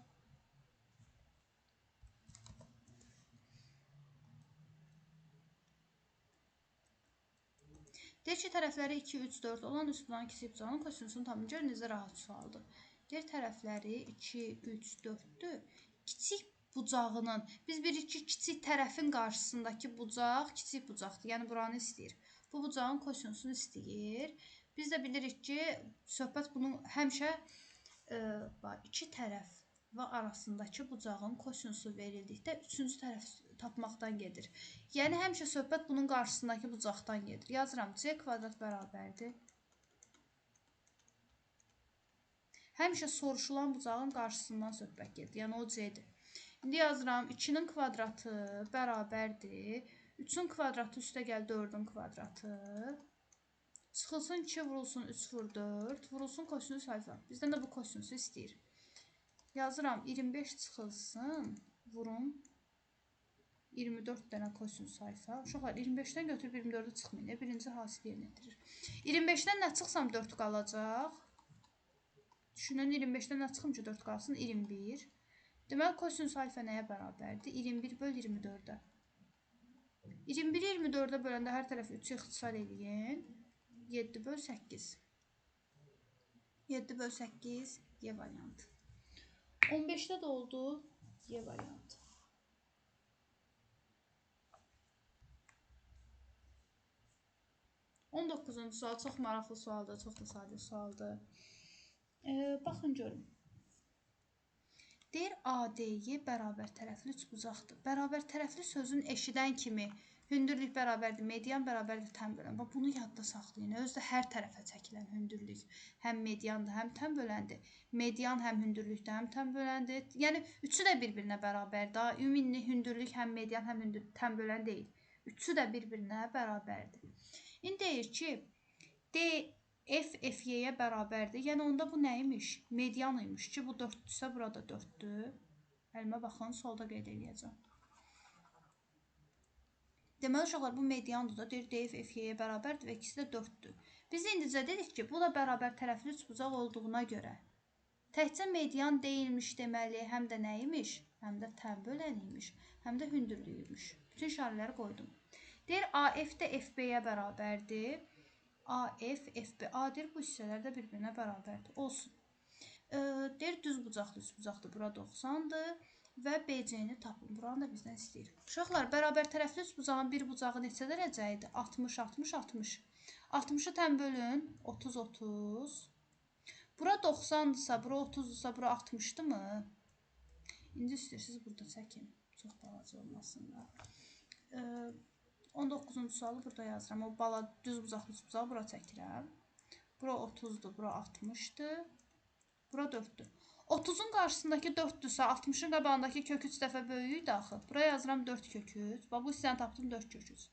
Deyir ki, tərəfləri 2, 3, 4 olan üst bucağın kiçik bucağının kosinusunu tapın. Görün, necə rahat sualdır. Deyir, tərəfləri 2, 3, 4-dür. Kiçik bucağının, biz bilirik ki, kiçik tərəfin qarşısındakı bucaq kiçik bucaqdır. Yəni, buranı istəyir. Bu bucağın kosinusunu istəyir. Biz də bilirik ki, söhbət bunun həmişə iki tərəf və arasındakı bucağın kosinusu verildikdə üçüncü tərəf tapmaqdan gedir. Yəni həmişə söhbət bunun qarşısındakı bucaqdan gedir. Yazıram c kvadrat bərabərdir. Həmişə soruşulan bucağın qarşısından söhbət gedir. Yəni o c-dir. İndi yazıram 2-nin kvadratı bərabərdir. 3-ün kvadratı üstə gəl 4-ün kvadratı. Çıxılsın 2 vurulsun 3 vur 4. Vurulsun kosinüs alfa. Bizdən də bu kosinüsü istəyir. Yazıram 25 çıxılsın. Vurum 24 dənə kosinüs alfa. Uşaqlar 25-dən götürüb 24-ü çıxmayın. Birinci hasil yerinə yetirir. 25-dən nə çıxsam 4 qalacaq. Düşünün 25-dən nə çıxım ki 4 qalsın 21. Deməli kosinüs alfa nəyə bərabərdir? 21 böl 24-ə. 21-i 24-ə böləndə hər tərəfi 3-ü ixtisar eləyin. 7 böl 8. 7 böl 8 Y variantı. 15-də də oldu Y variantı. 19-cu sual çox maraqlı sualdır, çox da sadə sualdır. Baxın görün. Deyir ADY bərabər tərəfli üçbucaqdır. Bərabər tərəfli sözün eşidən kimi hündürlük bərabərdir, median bərabərdir tən bölən. Bax bunu yadda saxlayın. Özdə hər tərəfə çəkilən hündürlük həm mediandır, həm tən böləndir. Median həm hündürlükdə, həm tən böləndir. Yəni üçü də bir-birinə bərabərdir. Ümumi hündürlük həm median, həm tən bölən deyil. Üçü də bir-birinə bərabərdir. İndi deyir ki, D F F-yə bərabərdir. Yəni onda bu nə imiş? Median imiş ki, bu 4-dürsə, burada 4-dür. Əlimə baxın, solda qeyd edəcəm. Deməli, uşaqlar, bu mediandır da, deyir D F F-yə bərabərdir və ikisi də 4-dür. Biz indicə dedik ki, bu da bərabər tərəfli üçbucaq olduğuna görə təkcə median deyilmiş deməli, həm də nə imiş? Həm də tən bölən imiş, həm də hündürlüyüymüş. Bütün işarələri qoydum. Deyir AF də FB-yə bərabərdir. AF, FB. A deyir, bu hissələr də bir-birinə bərabərdir. Olsun. Deyir, düz bucaqlı, üst bucaqdır. Bura 90-dır və BC-ni tapın. Buranı da bizdən istəyir. Uşaqlar, bərabər tərəfli üst bucağın bir bucağı neçə dərəcəyidir? 60, 60, 60. 60-ı tən bölün. 30, 30. Bura 90-dırsa, bura 30-dursa, bura 60-dır mı? İndi istəyirsiniz burada çəkin. Çox balaca olmasınlar. 19-cu sualı burada yazıram. O bala düz bucaqlı üst bucağı bura çəkirəm. Bura 30-dur, bura 60-dır. Bura 4-dür. 30-un qarşısındakı 4-dürsə, 60-ın qabağındakı kök 3 dəfə böyüyüdür axı. Bura yazıram 4 kök 3. Bax, bu hissəni tapdım 4 kök 3.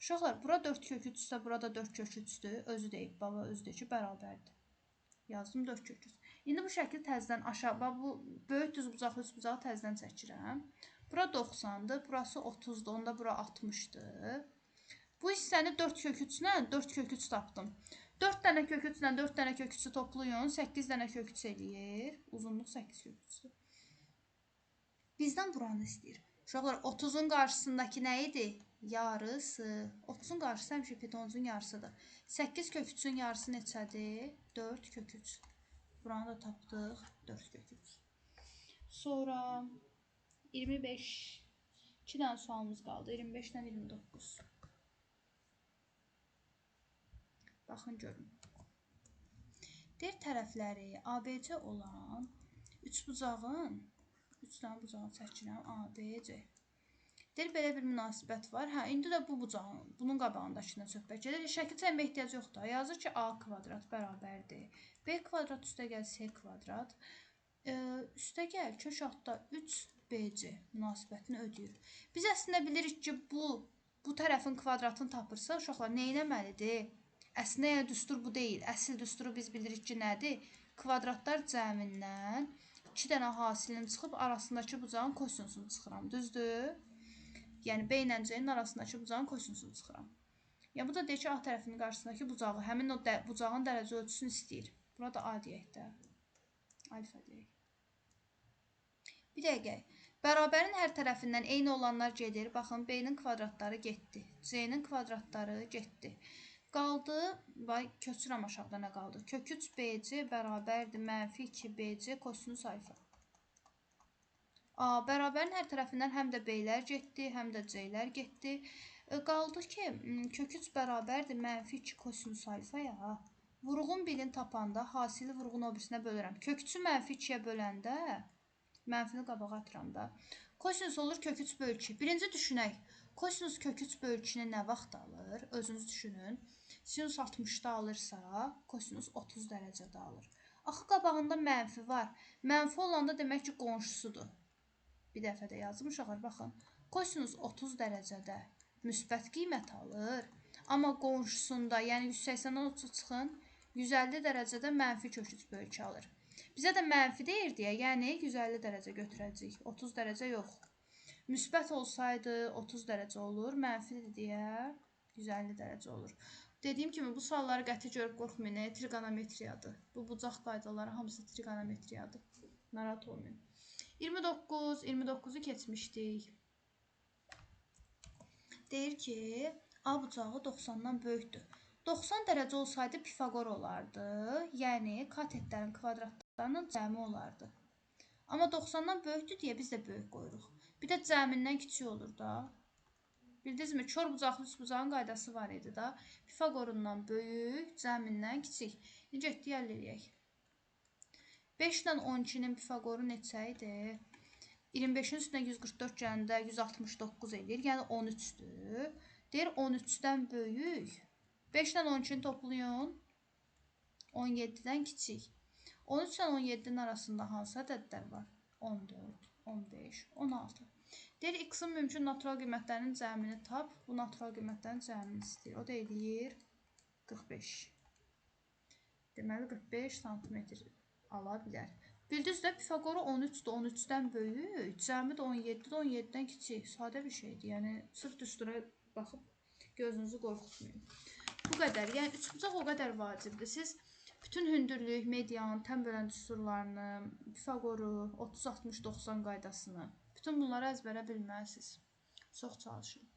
Uşaqlar, bura 4 kök 3-dürsə, burada 4 kök 3-dür. Özü deyib, baba özü deyib ki, bərabərdir. Yazdım 4 kök 3. İndi bu şəkil təzədən aşağı, bax, bu böyük düz bucaqlı üst bucağı təzədən çəkirəm. Bura 90-dır, burası 30-dur, onda bura 60-dır. Bu hissəni 4 kök 3-lə 4 kök 3 tapdım. 4 dənə kök 3-lə 4 dənə kök 3-ü toplayın, 8 dənə kök 3 eləyir. Uzunluq 8 kök 3-dür. Bizdən buranı istəyir. Uşaqlar, 30-un qarşısındakı nə idi? Yarısı. 30-un qarşısı həmişə pitoncun yarısıdır. 8 kök 3-ün yarısı neçədir? 4 kök 3. Buranı da tapdıq. 4 kök 3. Sonra 25. 2 dənə sualımız qaldı. 25-dən 29. Baxın, görün. Deyir, tərəfləri ABC olan üçbucağın, 3 dənə bucağı çəkirəm, ABC. Deyir, belə bir münasibət var. Hə, indi də bu bucağın, bunun qabağındakından söhbət gedir. Şəkil çəkmə ehtiyac yoxdur. Yazır ki, A kvadrat bərabərdir. B kvadrat üstə gəl C kvadrat. Üstə gəl kök altda 3BC münasibətini ödəyir. Biz əslində bilirik ki, bu tərəfin kvadratını tapırsa, uşaqlar nə etməlidir? Əslində yəni düstur bu deyil. Əsl düsturu biz bilirik ki, nədir? Kvadratlar cəmindən 2 dənə hasilini çıxıb arasındakı bucağın kosinusunu çıxıram. Düzdür? Yəni B ilə C-nin arasındakı bucağın kosinusunu çıxıram. Yəni bu da deyir ki, A tərəfinin qarşısındakı bucağı, həmin o bucağın dərəcə ölçüsünü istəyir. Burada A deyək də. Alfa deyək. Bir dəqiqə. Bərabərin hər tərəfindən eyni olanlar gedir. Baxın, B-nin kvadratları getdi. C-nin kvadratları getdi. Qaldı, köçürəm aşağıda nə qaldı? Kök 3BC bərabərdir mənfi 2BC kosinus alfa. Bərabərin hər tərəfindən həm də B-lər getdi, həm də C-lər getdi. Qaldı ki, kök 3 bərabərdir mənfi 2 kosinus alfaya. Vurğun bilin tapanda hasili vurğun o birisinə bölürəm. Kök 3-ü mənfi 2-yə böləndə, mənfini qabağa atıram da. Kosinus olur kök 3 bölü 2. Birinci düşünək. Kosinus kök 3 bölü 2-ni nə vaxt alır? Özünüz düşünün. Sinus 60-da alırsa, kosinus 30 dərəcədə alır. Axı qabağında mənfi var. Mənfi olanda demək ki, qonşusudur. Bir dəfə də yazmışıq, baxın. Kosinus 30 dərəcədə müsbət qiymət alır. Amma qonşusunda, yəni 180-dən 30 çıxın, 150 dərəcədə mənfi kök 3 bölü 2 alır. Bizə də mənfi deyir deyə, yəni 150 dərəcə götürəcəyik. 30 dərəcə yox. Müsbət olsaydı 30 dərəcə olur, mənfidir deyə 150 dərəcə olur. Dediyim kimi bu sualları qəti görüb qorxmayın, trigonometriyadır. Bu bucaq qaydaları hamısı trigonometriyadır. Narahat olmayın. 29-u keçmişdik. Deyir ki, A bucağı 90-dan böyükdür. 90 dərəcə olsaydı Pifagor olardı. Yəni, katetlərin kvadratlarının cəmi olardı. Amma 90-dan böyükdür deyə biz də böyük qoyuruq. Bir də cəmindən kiçik olur da. Bildinizmi? Kör bucaqlı üç bucağın qaydası var idi da. Pifagorundan böyük, cəmindən kiçik. Necə etdik, əllə eləyək. 5 ilə 12-nin Pifagoru neçə idi? 25-in üstünə 144 gələndə 169 edir. Yəni 13-dür. Deyir 13-dən böyük. 5 ilə 12-ni toplayın. 17-dən kiçik. 13 ilə 17-nin arasında hansı ədədlər var? 14, 15, 16. Deyir, x-in mümkün natural qiymətlərinin cəmini tap. Bu natural qiymətlərin cəmini istəyir. O da eləyir 45. Deməli, 45 sm ala bilər. Bildiniz də, Pifagoru 13-dür, 13-dən böyük. Cəmi də 17-dir, 17-dən kiçik. Sadə bir şeydir. Yəni, sırf düstura baxıb gözünüzü qorxutmayın. Bu qədər. Yəni, üçbucaq o qədər vacibdir. Siz bütün hündürlük, median, tən bölən düsturlarını, Pifagoru, 30, 60, 90 qaydasını, bütün bunları əzbərə bilməlisiniz. Çox çalışın.